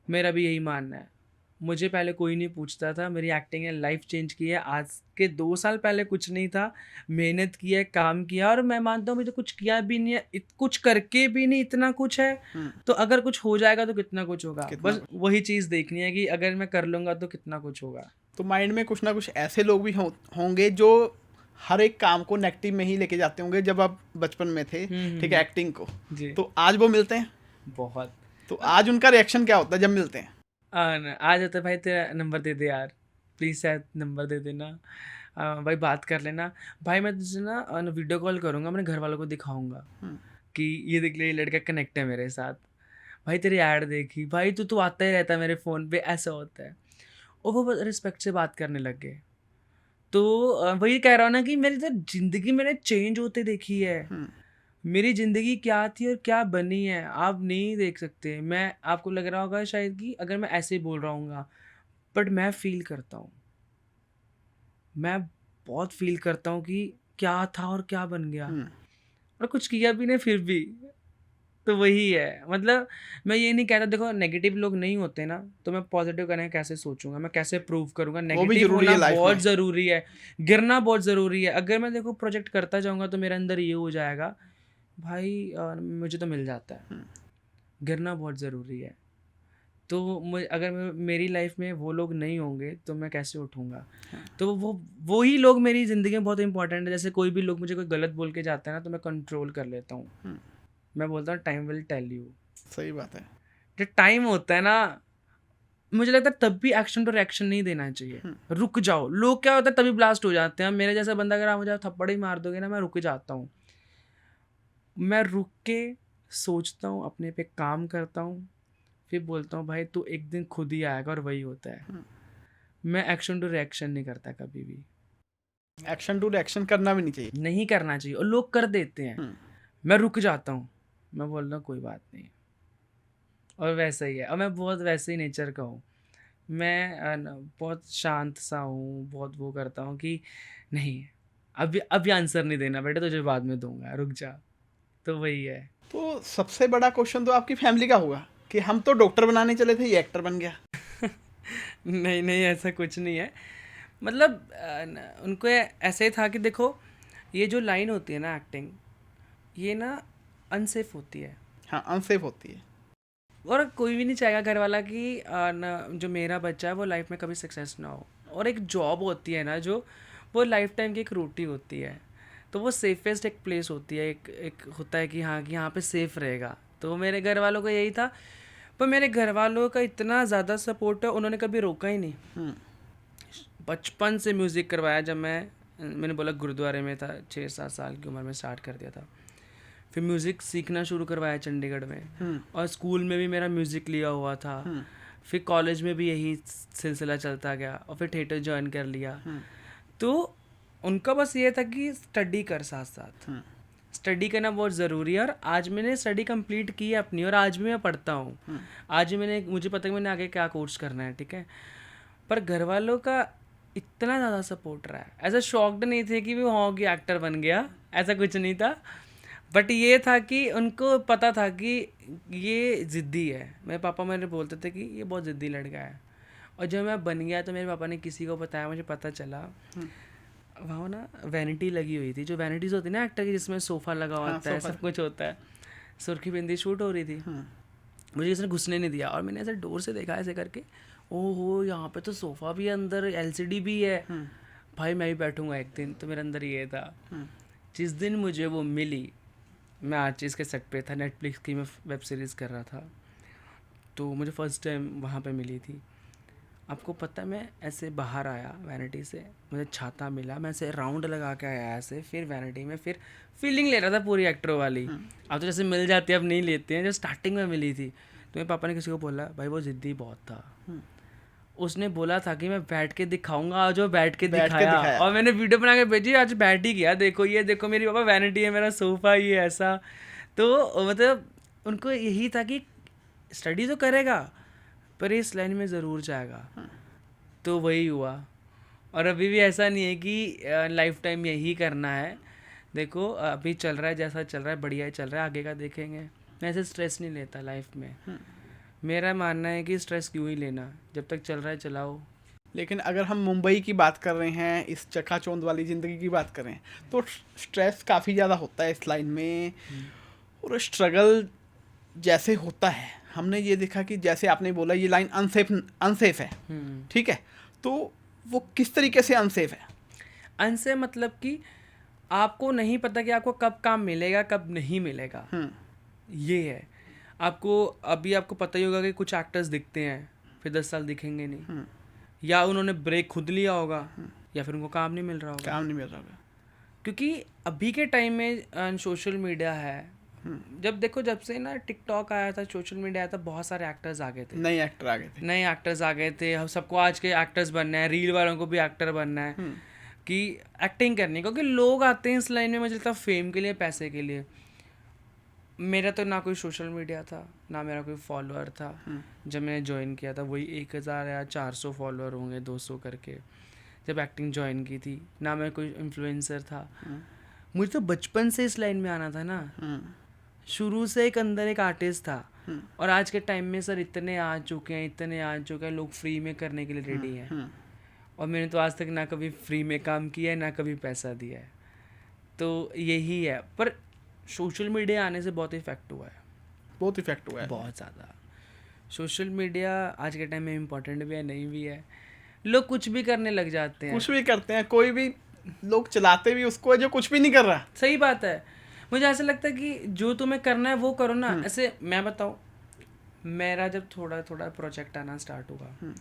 मेरा भी यही मानना है। मुझे पहले कोई नहीं पूछता था, मेरी एक्टिंग ने लाइफ चेंज की है। आज के 2 साल पहले कुछ नहीं था, मेहनत की है, काम किया, और मैं मानता हूँ मुझे कुछ किया भी नहीं है, कुछ करके भी नहीं इतना कुछ है। तो अगर कुछ हो जाएगा तो कितना कुछ होगा, बस वही चीज़ देखनी है कि अगर मैं कर लूँगा तो कितना कुछ होगा। तो माइंड में कुछ ना कुछ ऐसे लोग भी होंगे जो हर एक काम को नेगेटिव में ही लेके जाते होंगे, जब आप बचपन में थे, ठीक है, एक्टिंग को, तो आज वो मिलते हैं बहुत। तो आज उनका रिएक्शन क्या होता है जब मिलते हैं? आ जाता है, भाई तेरा नंबर दे दे यार, प्लीज़ शायद नंबर दे देना, भाई बात कर लेना, भाई मैं तुझे ना वीडियो कॉल करूँगा, अपने घर वालों को दिखाऊंगा कि ये देख ले, ये लड़का कनेक्ट है मेरे साथ, भाई तेरी ऐड देखी, भाई तू आता ही रहता है मेरे फ़ोन पे, ऐसा होता है। और वो रिस्पेक्ट से बात करने लग गए। तो वही कह रहा हूँ ना कि मेरी तो ज़िंदगी मैंने चेंज होते देखी है। मेरी ज़िंदगी क्या थी और क्या बनी है आप नहीं देख सकते। मैं आपको लग रहा होगा शायद कि अगर मैं ऐसे ही बोल रहा हूँगा, बट मैं फ़ील करता हूँ। मैं बहुत फ़ील करता हूँ कि क्या था और क्या बन गया, और कुछ किया भी नहीं फिर भी। तो वही है, मतलब मैं ये नहीं कहता, देखो नेगेटिव लोग नहीं होते ना, तो मैं पॉजिटिव करने का कैसे सोचूंगा, मैं कैसे प्रूव करूंगा। वो भी नेगेटिव जरूरी है होना लाइफ बहुत में। ज़रूरी है, गिरना बहुत ज़रूरी है। अगर मैं देखो प्रोजेक्ट करता जाऊंगा तो मेरे अंदर ये हो जाएगा, भाई मुझे तो मिल जाता है। गिरना बहुत ज़रूरी है। तो अगर मेरी लाइफ में वो लोग नहीं होंगे तो मैं कैसे उठूंगा। तो वो ही लोग मेरी ज़िंदगी में बहुत इंपॉर्टेंट है। जैसे कोई भी लोग मुझे कोई गलत बोल के जाता है ना, तो मैं कंट्रोल कर लेता हूँ। मैं बोलता हूँ टाइम विल टेल यू। सही बात है। जो टाइम होता है ना, मुझे लगता है तब भी एक्शन टू रिएक्शन नहीं देना चाहिए। रुक जाओ। लोग क्या होता है तभी ब्लास्ट हो जाते हैं। मेरे जैसा बंदा अगर आप मुझे थप्पड़ ही मार दोगे ना, मैं रुक जाता हूँ। मैं रुक के सोचता हूँ, अपने पे काम करता हूँ, फिर बोलता हूँ भाई तू एक दिन खुद ही आएगा, और वही होता है। मैं एक्शन टू रिएक्शन नहीं करता कभी भी। एक्शन टू रिएक्शन करना भी नहीं चाहिए। नहीं करना चाहिए, और लोग कर देते हैं। मैं रुक जाता हूँ, मैं बोल रहा हूँ कोई बात नहीं, और वैसा ही है। और मैं बहुत वैसे ही नेचर का हूँ। मैं बहुत शांत सा हूँ, बहुत वो करता हूँ कि नहीं, अभी आंसर नहीं देना बेटा, तुझे बाद में दूंगा, रुक जा। तो वही है। तो सबसे बड़ा क्वेश्चन तो आपकी फैमिली का होगा कि हम तो डॉक्टर बनाने चले थे, ये एक्टर बन गया। नहीं नहीं, ऐसा कुछ नहीं है। मतलब उनको ऐसे ही था कि देखो, ये जो लाइन होती है ना एक्टिंग, ये ना अनसेफ होती है। हाँ, अनसेफ होती है। और कोई भी नहीं चाहेगा घर वाला कि जो मेरा बच्चा है वो लाइफ में कभी सक्सेस ना हो। और एक जॉब होती है ना, जो वो लाइफ टाइम की एक रोटी होती है, तो वो सेफेस्ट एक प्लेस होती है। एक होता है कि हाँ, कि यहाँ पे सेफ रहेगा। तो मेरे घर वालों का यही था। पर मेरे घर वालों का इतना ज़्यादा सपोर्ट है, उन्होंने कभी रोका ही नहीं। बचपन से म्यूज़िक करवाया। जब मैंने बोला गुरुद्वारे में था, 6-7 साल की उम्र में स्टार्ट कर दिया था। फिर म्यूज़िक सीखना शुरू करवाया चंडीगढ़ में, और स्कूल में भी मेरा म्यूज़िक लिया हुआ था। फिर कॉलेज में भी यही सिलसिला चलता गया, और फिर थिएटर ज्वाइन कर लिया। तो उनका बस ये था कि स्टडी कर साथ साथ। स्टडी करना बहुत ज़रूरी है, और आज मैंने स्टडी कंप्लीट की है अपनी, और आज भी मैं पढ़ता हूँ। आज भी मुझे पता है मैंने आगे क्या कोर्स करना है, ठीक है। पर घर वालों का इतना ज़्यादा सपोर्ट रहा है। ऐसा शॉक्ड नहीं थे कि वो हाँ कि एक्टर बन गया, ऐसा कुछ नहीं था। बट ये था कि उनको पता था कि ये ज़िद्दी है। मेरे पापा मेरे बोलते थे कि ये बहुत ज़िद्दी लड़का है। और जब मैं बन गया तो मेरे पापा ने किसी को बताया, मुझे पता चला। वहाँ ना वैनिटी लगी हुई थी, जो वैनिटीज़ होती है ना एक्टर की, जिसमें सोफ़ा लगा होता है, सब कुछ होता है। सुर्खी बिंदी शूट हो रही थी। मुझे किसी ने घुसने नहीं दिया, और मैंने ऐसे डोर से देखा ऐसे करके, ओहो यहाँ पे तो सोफ़ा भी है, अंदर एलसीडी भी है। भाई मैं भी बैठूंगा एक दिन। तो मेरे अंदर ये था। जिस दिन मुझे वो मिली, मैं आर्टिस्ट के सेट पे था, नेटफ्लिक्स की मैं वेब सीरीज़ कर रहा था, तो मुझे फ़र्स्ट टाइम वहाँ पे मिली थी। आपको पता है, मैं ऐसे बाहर आया वैनिटी से, मुझे छाता मिला, मैं ऐसे राउंड लगा के आया ऐसे, फिर वैनिटी में फिर फीलिंग ले रहा था पूरी एक्टरों वाली। अब तो जैसे मिल जाती है, अब नहीं लेते हैं, जो स्टार्टिंग में मिली थी। तो मेरे पापा ने किसी को बोला, भाई वो ज़िद्दी बहुत था। उसने बोला था कि मैं बैठ के दिखाऊंगा, आज वो बैठ के दिखाया। और मैंने वीडियो बना के भेजी, आज बैठ ही गया, देखो ये देखो मेरी पापा वैनिटी है, मेरा सोफ़ा ये ऐसा। तो मतलब उनको यही था कि स्टडी तो करेगा पर इस लाइन में ज़रूर जाएगा। तो वही हुआ। और अभी भी ऐसा नहीं है कि लाइफ टाइम यही करना है। देखो अभी चल रहा है जैसा चल रहा है, बढ़िया ही चल रहा है, आगे का देखेंगे। मैं ऐसे स्ट्रेस नहीं लेता लाइफ में। मेरा मानना है कि स्ट्रेस क्यों ही लेना, जब तक चल रहा है चलाओ। लेकिन अगर हम मुंबई की बात कर रहे हैं, इस चकाचौंध वाली ज़िंदगी की बात कर रहे हैं, तो स्ट्रेस काफ़ी ज़्यादा होता है इस लाइन में। और स्ट्रगल जैसे होता है, हमने ये देखा कि जैसे आपने बोला ये लाइन अनसेफ है, ठीक है। तो वो किस तरीके से अनसेफ है? अनसेफ मतलब कि आपको नहीं पता कि आपको कब काम मिलेगा, कब नहीं मिलेगा। ये है। आपको पता ही होगा कि कुछ एक्टर्स दिखते हैं, फिर 10 साल दिखेंगे नहीं। या उन्होंने ब्रेक खुद लिया होगा, या फिर उनको काम नहीं मिल रहा होगा। काम नहीं मिल रहा होगा। क्योंकि अभी के टाइम में सोशल मीडिया है, जब देखो, जब से ना टिकटॉक आया था, सोशल मीडिया आया था, बहुत सारे एक्टर्स आ गए थे, नए एक्टर आ गए थे। नए एक्टर्स आ गए थे। हम सबको आज के एक्टर्स बनना है, रील वालों को भी एक्टर बनना है, कि एक्टिंग करनी है, क्योंकि लोग आते हैं इस लाइन में मुझे लगता है फेम के लिए, पैसे के लिए। मेरा तो ना कोई सोशल मीडिया था, ना मेरा कोई फॉलोअर था। जब मैंने ज्वाइन किया था वही 1000 या 400 फॉलोअर होंगे, 200 करके, जब एक्टिंग ज्वाइन की थी। ना मैं कोई इन्फ्लुएंसर था। मुझे तो बचपन से इस लाइन में आना था ना, शुरू से एक अंदर एक आर्टिस्ट था। और आज के टाइम में सर इतने आ चुके हैं, लोग फ्री में करने के लिए रेडी हैं। और मैंने तो आज तक ना कभी फ्री में काम किया है, ना कभी पैसा दिया है। तो यही है। पर सोशल मीडिया आने से बहुत इफेक्ट हुआ है, बहुत इफेक्ट हुआ है। बहुत ज़्यादा। सोशल मीडिया आज के टाइम में इम्पोर्टेंट भी है, नहीं भी है। लोग कुछ भी करने लग जाते हैं, कुछ भी करते हैं, कोई भी लोग चलाते भी उसको है जो कुछ भी नहीं कर रहा। सही बात है। मुझे ऐसा लगता है कि जो तुम्हें करना है वो करो ना। ऐसे मैं बताऊँ, मेरा जब थोड़ा थोड़ा प्रोजेक्ट आना स्टार्ट हुआ,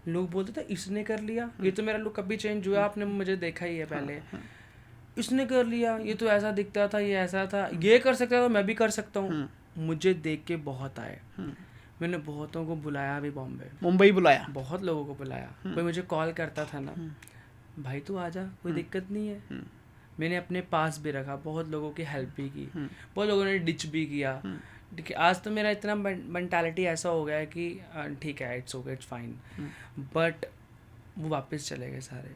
लोग बोलते थे इसने कर लिया, ये तो मेरा लुक कभी चेंज हुआ, आपने मुझे देखा ही है पहले, इसने कर लिया, ये तो ऐसा दिखता था, ये ऐसा था, ये कर सकता था, मैं भी कर सकता हूँ। मुझे देख के बहुत आए। मैंने बहुतों को बुलाया भी, बॉम्बे, मुंबई बुलाया, बहुत लोगों को बुलाया। कोई मुझे कॉल करता था ना, भाई तू आजा, कोई दिक्कत नहीं है। मैंने अपने पास भी रखा, बहुत लोगों की हेल्प भी की, बहुत लोगों ने डिच भी किया। ठीक है, आज तो मेरा इतना मेंटालिटी ऐसा हो गया है कि ठीक है, it's okay, it's fine. But वो वापस चले गए सारे।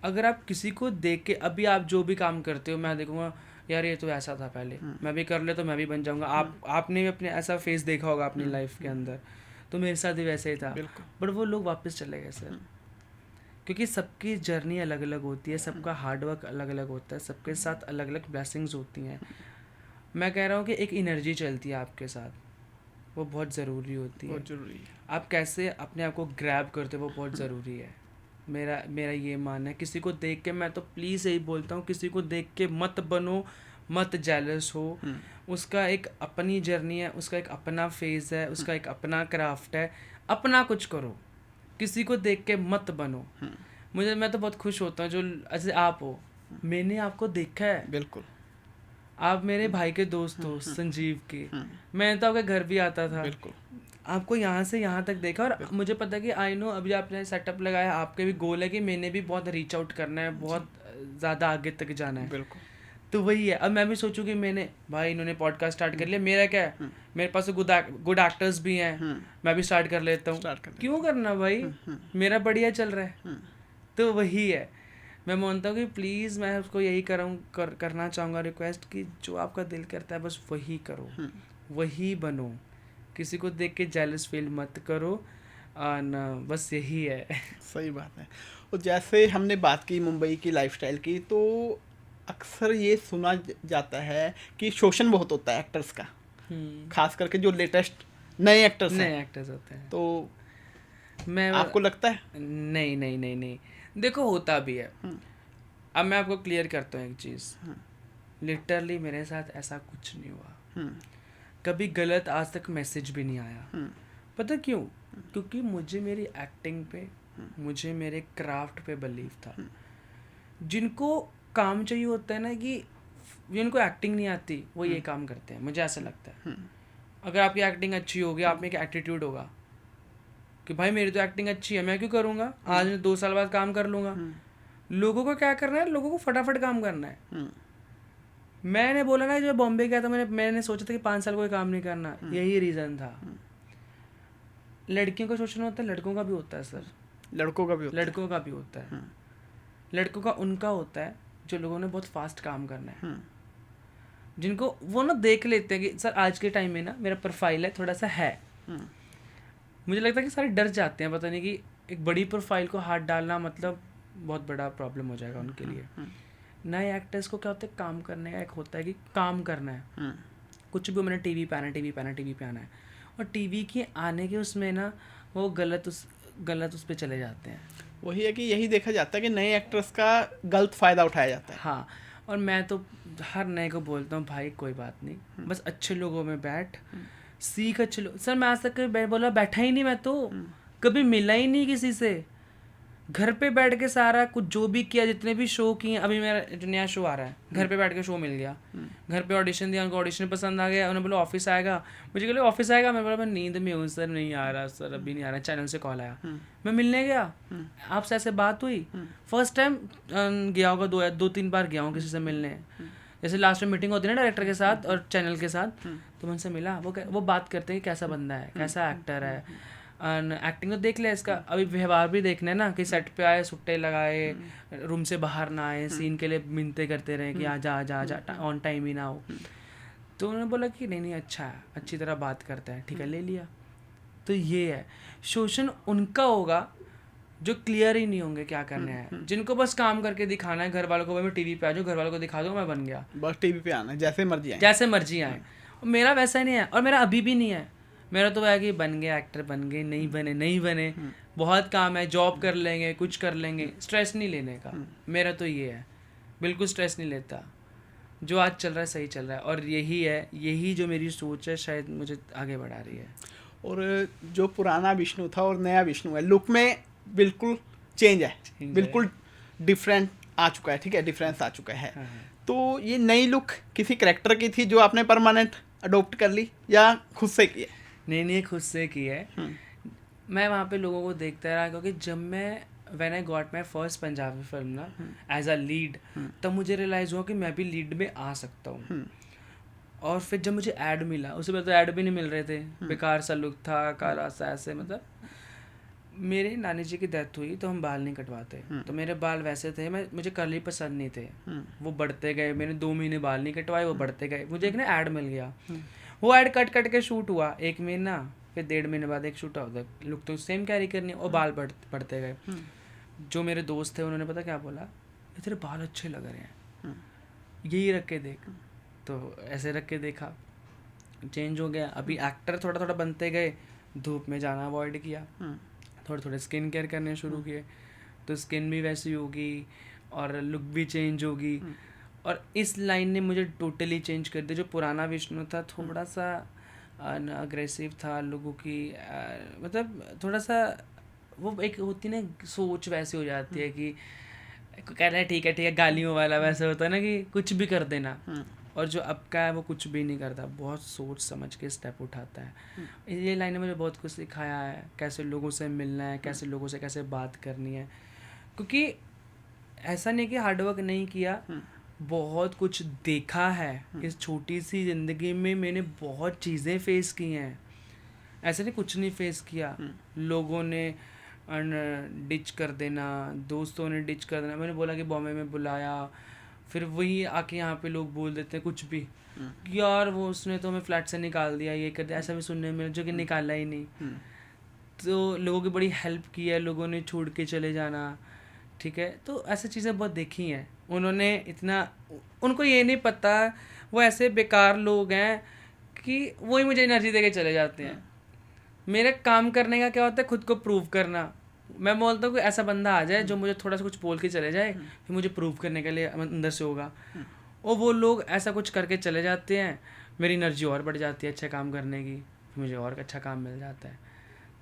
अगर आप किसी को देख के, अभी आप जो भी काम करते हो, मैं देखूंगा यार ये तो ऐसा था पहले, मैं भी कर ले तो मैं भी बन जाऊंगा। आपने भी अपने ऐसा फेस देखा होगा अपनी लाइफ के अंदर, तो मेरे साथ भी वैसे ही था। बट वो लोग वापस चले गए सर, क्योंकि सबकी जर्नी अलग अलग होती है, सबका हार्डवर्क अलग अलग होता है, सबके साथ अलग अलग ब्लेसिंग्स होती हैं। मैं कह रहा हूँ कि एक एनर्जी चलती है आपके साथ, वो बहुत ज़रूरी होती है। बहुत जरूरी है। आप कैसे अपने आप को ग्रैब करते हो वो बहुत ज़रूरी है। मेरा ये मानना है। किसी को देख के, मैं तो प्लीज़ यही बोलता हूँ, किसी को देख के मत बनो, मत जेलस हो। उसका एक अपनी जर्नी है, उसका एक अपना फेज़ है, उसका एक अपना क्राफ्ट है, अपना कुछ करो, किसी को देख के मत बनो। मैं तो बहुत खुश होता हूँ जो ऐसे आप हो, मैंने आपको देखा है। बिल्कुल, आप मेरे भाई के दोस्त हो, संजीव के। मैं तो आपके घर भी आता था, बिल्कुल, आपको यहाँ से यहाँ तक देखा। और मुझे पता है कि आई नो अभी आपने सेटअप लगाया, आपके भी गोल है कि मैंने भी बहुत रीच आउट करना है, बहुत ज़्यादा आगे तक जाना है। बिल्कुल। तो वही है। अब मैं भी सोचूं कि मैंने, भाई इन्होंने पॉडकास्ट स्टार्ट कर लिया, मेरा क्या है, मेरे पास तो गुड एक्टर्स भी हैं, मैं भी स्टार्ट कर लेता हूँ। क्यों करना भाई, मेरा बढ़िया चल रहा है। तो वही है, मैं मानता हूँ कि प्लीज़ मैं उसको यही करना चाहूँगा रिक्वेस्ट, कि जो आपका दिल करता है बस वही करो, वही बनो, किसी को देख के जेलस फील मत करो। न बस यही है। सही बात है। और जैसे हमने बात की मुंबई की लाइफस्टाइल की, तो अक्सर ये सुना जाता है कि शोषण बहुत होता है एक्टर्स का, खास करके जो लेटेस्ट नए एक्टर्स होते हैं। तो मैं आपको लगता है? नहीं नहीं नहीं नहीं, देखो होता भी है। अब मैं आपको क्लियर करता हूँ एक चीज़, लिटरली मेरे साथ ऐसा कुछ नहीं हुआ, कभी गलत आज तक मैसेज भी नहीं आया। पता क्यों? क्योंकि मुझे मेरी एक्टिंग पे, मुझे मेरे क्राफ्ट पे बिलीव था। जिनको काम चाहिए होता है ना, कि जिनको एक्टिंग नहीं आती वो ये काम करते हैं, मुझे ऐसा लगता है। अगर आपकी एक्टिंग अच्छी होगी, आप में एक एटीट्यूड होगा कि भाई मेरी तो एक्टिंग अच्छी है, मैं क्यों करूँगा, आज मैं 2 साल बाद काम कर लूँगा। लोगों को क्या करना है, लोगों को फटाफट काम करना है। मैंने बोला ना, जब बॉम्बे गया था, मैंने सोचा था कि 5 साल कोई काम नहीं करना, यही रीज़न था। लड़कियों का शोषण होता है, लड़कों का भी होता है सर, लड़कों का भी होता है। लड़कों का उनका होता है जो लोगों ने बहुत फास्ट काम करना है, जिनको वो ना देख लेते हैं कि सर आज के टाइम में ना मेरा प्रोफाइल है, थोड़ा सा है। मुझे लगता है कि सारे डर जाते हैं, पता नहीं कि एक बड़ी प्रोफाइल को हाथ डालना मतलब बहुत बड़ा प्रॉब्लम हो जाएगा उनके लिए। नए एक्टर्स को क्या होता है, काम करने का एक होता है कि काम करना है, कुछ भी मैंने टीवी पे आना है। और टीवी के आने के उसमें ना वो गलत उस पे चले जाते हैं। वही है कि यही देखा जाता है कि नए एक्टर्स का गलत फ़ायदा उठाया जाता है। हाँ, और मैं तो हर नए को बोलता हूँ, भाई कोई बात नहीं, बस अच्छे लोगों में बैठ, सीख अच्छे लोग। सर मैं आज तक बोला बैठा ही नहीं, मैं तो कभी मिला ही नहीं किसी से। घर पे बैठ के सारा कुछ जो भी किया, जितने भी शो किए, अभी मेरा जो नया शो आ रहा है, घर पे बैठ के शो मिल गया, घर पे ऑडिशन दिया, उनको ऑडिशन पसंद आ गया, उन्होंने बोला ऑफिस आएगा, मुझे बोले ऑफिस आएगा, मैं बोला मैं नींद में हूँ सर, नहीं आ रहा सर, अभी नहीं आ रहा, चैनल से कॉल आया, मैं मिलने गया, आपसे ऐसे बात हुई, फर्स्ट टाइम गया होगा, 2-3 बार गया हूँ किसी से मिलने, जैसे लास्ट में मीटिंग होती है ना डायरेक्टर के साथ और चैनल के साथ, तो मैं उनसे मिला, वो बात करते हैं कि कैसा बंदा है, कैसा एक्टर है, एक्टिंग तो देख लिया इसका, अभी व्यवहार भी देखना है ना, कि सेट पे आए, सुट्टे लगाए, रूम से बाहर ना आए, सीन के लिए मिन्नतें करते रहे कि आ जा ऑन टाइम ही ना हो, तो उन्होंने बोला कि नहीं अच्छा है, अच्छी तरह बात करता है, ठीक है, ले लिया। तो ये है, शोषण उनका होगा जो क्लियर ही नहीं होंगे क्या करना है, जिनको बस काम करके दिखाना है घर वालों को, भाई मैं टीवी पे आ जाऊँ, घर वालों को दिखा दूँ मैं बन गया, बस टीवी पे आना है, जैसे मर्जी आए, जैसे मर्जी आए। मेरा वैसा नहीं है, और मेरा अभी भी नहीं है, मेरा तो है कि बन गए एक्टर, बन गए, नहीं बने, बहुत काम है, जॉब कर लेंगे, कुछ कर लेंगे, स्ट्रेस नहीं लेने का, मेरा तो ये है, बिल्कुल स्ट्रेस नहीं लेता, जो आज चल रहा है सही चल रहा है, और यही जो मेरी सोच है शायद मुझे आगे बढ़ा रही है। और जो पुराना विष्णु था और नया विष्णु है, लुक में बिल्कुल चेंज है, बिल्कुल डिफरेंट आ चुका है, ठीक है, डिफरेंस आ चुका है। तो ये नई लुक किसी करेक्टर की थी जो आपने परमानेंट अडोप्ट कर ली, या खुद से की है? नहीं खुद से की है। मैं वहाँ पे लोगों को देखता रहा, क्योंकि जब मैं when I got my first Punjabi film ना एज अ लीड, तब मुझे रियलाइज़ हुआ कि मैं भी लीड में आ सकता हूँ। और फिर जब मुझे ऐड मिला, उससे पहले तो ऐड भी नहीं मिल रहे थे, बेकार सा लुक था, काला सा ऐसे, मतलब मेरे नानी जी की डेथ हुई तो हम बाल नहीं कटवाते, तो मेरे बाल वैसे थे, मुझे कर्ली पसंद नहीं थे, वो बढ़ते गए, मैंने 2 महीने बाल नहीं कटवाए, वो बढ़ते गए, मुझे एक ना ऐड मिल गया, वो ऐड कट के शूट हुआ 1 महीना, फिर 1.5 महीने बाद एक शूट होता, लुक तो सेम कैरी करनी, और बाल बढ़ते गए। जो मेरे दोस्त थे उन्होंने पता क्या बोला, ये तेरे बाल अच्छे लग रहे हैं, यही रख के देख, तो ऐसे रख के देखा, चेंज हो गया। अभी एक्टर थोड़ा थोड़ा बनते गए, धूप में जाना अवॉइड किया, थोड़े थोड़े स्किन केयर करने शुरू किए, तो स्किन भी वैसी होगी और लुक भी चेंज होगी, और इस लाइन ने मुझे टोटली चेंज कर दिया। जो पुराना विष्णु था थोड़ा सा अग्रेसिव था, लोगों की मतलब थोड़ा सा वो एक होती ना सोच वैसी हो जाती है कि कहना है ठीक है गालियों वाला वैसे होता है ना कि कुछ भी कर देना, और जो अब का है वो कुछ भी नहीं करता, बहुत सोच समझ के स्टेप उठाता है। ये लाइन ने मुझे बहुत कुछ सिखाया है, कैसे लोगों से मिलना है, कैसे लोगों से कैसे बात करनी है, क्योंकि ऐसा नहीं कि हार्डवर्क नहीं किया, बहुत कुछ देखा है इस छोटी सी ज़िंदगी में, मैंने बहुत चीज़ें फेस की हैं, ऐसे नहीं कुछ नहीं फेस किया। लोगों ने डिच कर देना, दोस्तों ने डिच कर देना, मैंने बोला कि बॉम्बे में बुलाया, फिर वही आके यहाँ पे लोग बोल देते हैं कुछ भी कि यार वो उसने तो हमें फ्लैट से निकाल दिया, ये कर दिया, ऐसा भी सुनने में, जो कि निकाला ही नहीं। तो लोगों की बड़ी हेल्प की है, लोगों ने छोड़ के चले जाना, ठीक है, तो ऐसी चीज़ें बहुत देखी हैं उन्होंने। इतना उनको ये नहीं पता, वो ऐसे बेकार लोग हैं कि वही मुझे एनर्जी दे के चले जाते हैं। मेरे काम करने का क्या होता है, खुद को प्रूव करना। मैं बोलता हूँ कि ऐसा बंदा आ जाए जो मुझे थोड़ा सा कुछ बोल के चले जाए, फिर मुझे प्रूव करने के लिए अंदर से होगा, और वो लोग ऐसा कुछ करके चले जाते हैं, मेरी एनर्जी और बढ़ जाती है अच्छा काम करने की, फिर मुझे और अच्छा काम मिल जाता है।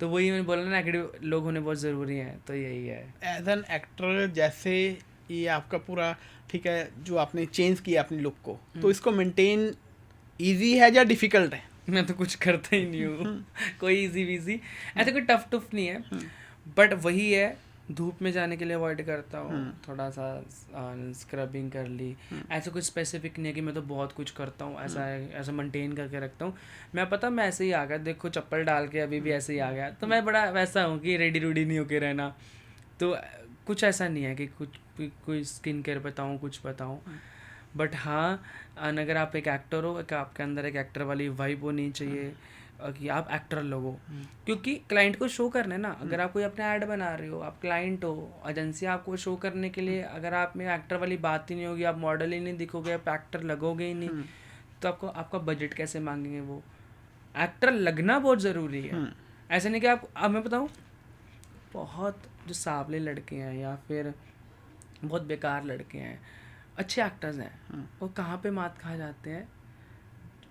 तो वही मैंने बोला ना, नेगेटिव लोग होने बहुत ज़रूरी हैं, तो यही है। एज एन एक्टर जैसे ये आपका पूरा ठीक है, जो आपने चेंज किया अपनी लुक को, तो इसको मेंटेन इजी है या डिफ़िकल्ट है? मैं तो कुछ करता ही नहीं हूँ कोई इजी वीजी ऐसे कोई टफ नहीं है, बट वही है, धूप में जाने के लिए अवॉइड करता हूँ, थोड़ा सा स्क्रबिंग कर ली, ऐसा कुछ स्पेसिफिक नहीं है कि मैं तो बहुत कुछ करता हूँ, ऐसा मेंटेन करके रखता हूँ। मैं पता मैं ऐसे ही आ गया, देखो चप्पल डाल के अभी भी ऐसे ही आ गया, तो मैं बड़ा वैसा हूँ कि रेडी रूडी नहीं होके रहना, तो कुछ ऐसा नहीं है कि कुछ कोई स्किन केयर बताऊँ, कुछ बताऊँ, बट हाँ, अगर आप एक एक्टर हो, आपके अंदर एक एक्टर वाली वाइब होनी चाहिए कि आप एक्टर लोगो, क्योंकि क्लाइंट को शो करना है ना। अगर आप कोई अपना ऐड बना रहे हो, आप क्लाइंट हो, एजेंसी आपको शो करने के लिए, अगर आप में एक्टर वाली बात ही नहीं होगी, आप मॉडल ही नहीं दिखोगे, आप एक्टर लगोगे ही नहीं, तो आपको आपका बजट कैसे मांगेंगे? वो एक्टर लगना बहुत ज़रूरी है। ऐसे नहीं कि आप, अब मैं बताऊँ, बहुत जो सांवले लड़के हैं या फिर बहुत बेकार लड़के हैं, अच्छे एक्टर्स हैं, वो कहाँ पे मात खा जाते हैं,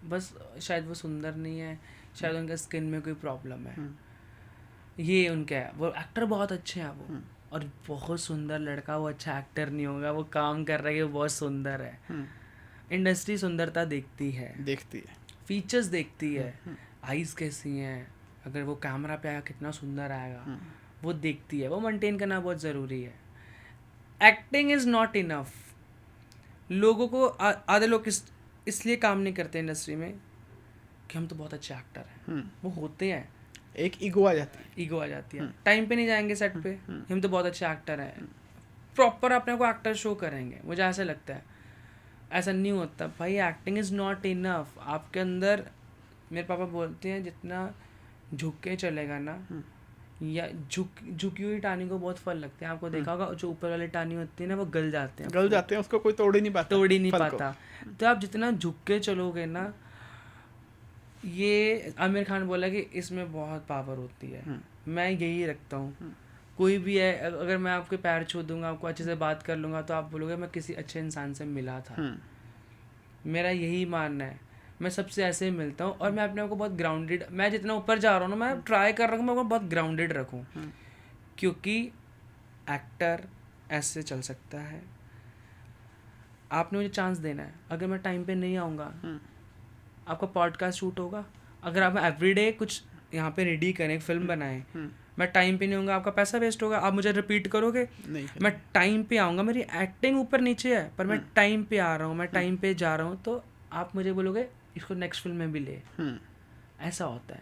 बस शायद वो सुंदर नहीं है, शायद उनके स्किन में कोई प्रॉब्लम है, ये उनका है। वो एक्टर बहुत अच्छे हैं वो, और बहुत सुंदर लड़का, वो अच्छा एक्टर नहीं होगा, वो काम कर रहा है, वो बहुत सुंदर है। इंडस्ट्री सुंदरता देखती है, देखती है। फीचर्स देखती है, आइज़ कैसी हैं, अगर वो कैमरा पे आएगा कितना सुंदर आएगा, वो देखती है। वो मेंटेन करना बहुत ज़रूरी है। Acting is not enough. लोगों को आधे लोग इसलिए काम नहीं करते इंडस्ट्री में कि हम तो बहुत अच्छे एक्टर हैं। वो होते हैं, एक ईगो आ जाती है। ईगो आ जाती है, टाइम पे नहीं जाएंगे सेट पे, हम तो बहुत अच्छे एक्टर हैं, प्रॉपर अपने को एक्टर शो करेंगे। मुझे ऐसा लगता है, ऐसा नहीं होता भाई। Acting is not enough. आपके अंदर, मेरे पापा बोलते हैं, जितना झुक के चलेगा ना, या झुकी हुई टानी को बहुत फल लगते हैं। आपको देखा होगा, जो ऊपर वाली टानी होती है ना, वो गल जाते हैं, उसको कोई तोड़ ही नहीं पाता, तोड़ ही नहीं फल को। पाता। तो आप जितना झुक के चलोगे ना, ये आमिर खान बोला कि इसमें बहुत पावर होती है। मैं यही रखता हूँ। कोई भी है, अगर मैं आपके पैर छू दूंगा, आपको अच्छे से बात कर लूँगा, तो आप बोलोगे मैं किसी अच्छे इंसान से मिला था। मेरा यही मानना है। मैं सबसे ऐसे ही मिलता हूँ, और मैं अपने आप को बहुत ग्राउंडेड, मैं जितना ऊपर जा रहा हूँ ना, मैं ट्राई कर रहा हूँ मैं बहुत ग्राउंडेड रखूँ, क्योंकि एक्टर ऐसे चल सकता है। आपने मुझे चांस देना है। अगर मैं टाइम पे नहीं आऊँगा, आपका पॉडकास्ट शूट होगा। अगर आप एवरीडे कुछ यहाँ पे रेडी करें, एक फिल्म बनाएं, मैं टाइम पे नहीं होऊंगा, आपका पैसा वेस्ट होगा। आप मुझे रिपीट करोगे नहीं, मैं टाइम पे आऊँगा। मेरी एक्टिंग ऊपर नीचे है, पर मैं टाइम पे आ रहा हूँ, मैं टाइम पे जा रहा हूँ, तो आप मुझे बोलोगे इसको नेक्स्ट फिल्म में भी ले। ऐसा होता है।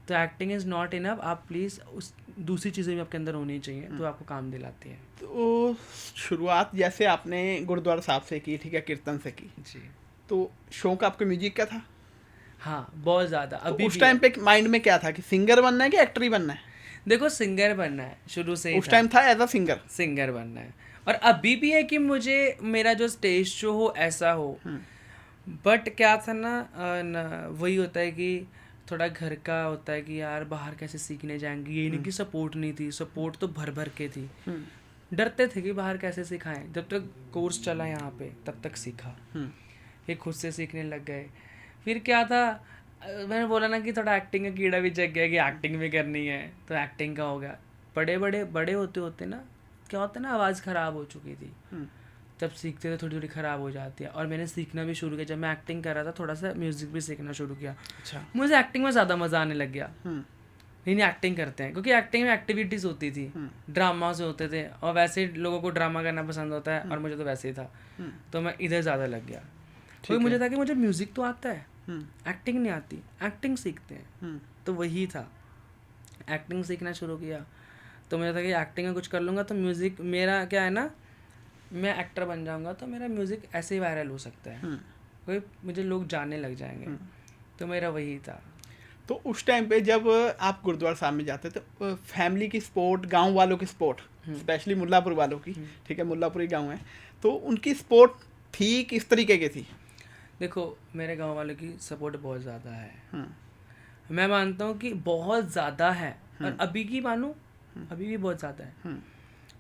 तो एक्टिंग इज़ नॉट इनफ। आप प्लीज़ उस दूसरी चीज़ें भी आपके अंदर होनी चाहिए, तो आपको काम दिलाती है। तो शुरुआत जैसे आपने गुरुद्वारा साहब से की, ठीक है, कीर्तन से की जी। तो शौक आपके म्यूजिक का था? हाँ, बहुत ज़्यादा। तो अभी उस टाइम पे माइंड में क्या था कि सिंगर बनना है कि एक्टर ही बनना है? देखो, सिंगर बनना है शुरू से ही। उस टाइम था एज अ सिंगर बनना है, और अभी भी है कि मुझे मेरा जो स्टेज शो हो ऐसा हो। बट क्या था ना, वही होता है कि थोड़ा घर का होता है कि यार बाहर कैसे सीखने जाएंगे। ये नहीं कि सपोर्ट नहीं थी, सपोर्ट तो भर भर के थी। डरते थे कि बाहर कैसे सिखाएं। जब तक कोर्स चला यहाँ पे, तब तक सीखा। फिर खुद से सीखने लग गए। फिर क्या था, मैंने बोला ना कि थोड़ा एक्टिंग का कीड़ा भी जग गया कि एक्टिंग भी करनी है, तो एक्टिंग का हो गया। बड़े होते होते ना, क्या होता है ना, आवाज़ ख़राब हो चुकी थी। जब सीखते थे थोड़ी थोड़ी ख़राब हो जाती है, और मैंने सीखना भी शुरू किया। जब मैं एक्टिंग कर रहा था, थोड़ा सा म्यूज़िक भी सीखना शुरू किया। अच्छा। मुझे एक्टिंग में ज़्यादा मज़ा आने लग गया। नहीं एक्टिंग करते हैं, क्योंकि एक्टिंग में एक्टिविटीज़ होती थी, ड्रामा से होते थे, और वैसे ही लोगों को ड्रामा करना पसंद होता है, और मुझे तो वैसे ही था। तो मैं इधर ज़्यादा लग गया। क्योंकि मुझे था कि मुझे म्यूज़िक तो आता है, एक्टिंग नहीं आती, एक्टिंग सीखते हैं। तो वही था, एक्टिंग सीखना शुरू किया। तो मुझे था कि एक्टिंग में कुछ कर लूँगा तो म्यूज़िक मेरा क्या है ना, मैं एक्टर बन जाऊँगा तो मेरा म्यूज़िक ऐसे ही वायरल हो सकता है, कोई मुझे लोग जानने लग जाएंगे। तो मेरा वही था। तो उस टाइम पे जब आप गुरुद्वारा साहब में जाते तो फैमिली की सपोर्ट, गांव वालों की सपोर्ट, स्पेशली मुल्लापुर वालों की, ठीक है, मुल्लापुर ही गांव है, तो उनकी सपोर्ट थी किस तरीके की थी? देखो, मेरे गांव वालों की सपोर्ट बहुत ज़्यादा है। मैं मानता हूँ कि बहुत ज़्यादा है, और अभी की मानूँ, अभी भी बहुत ज़्यादा है।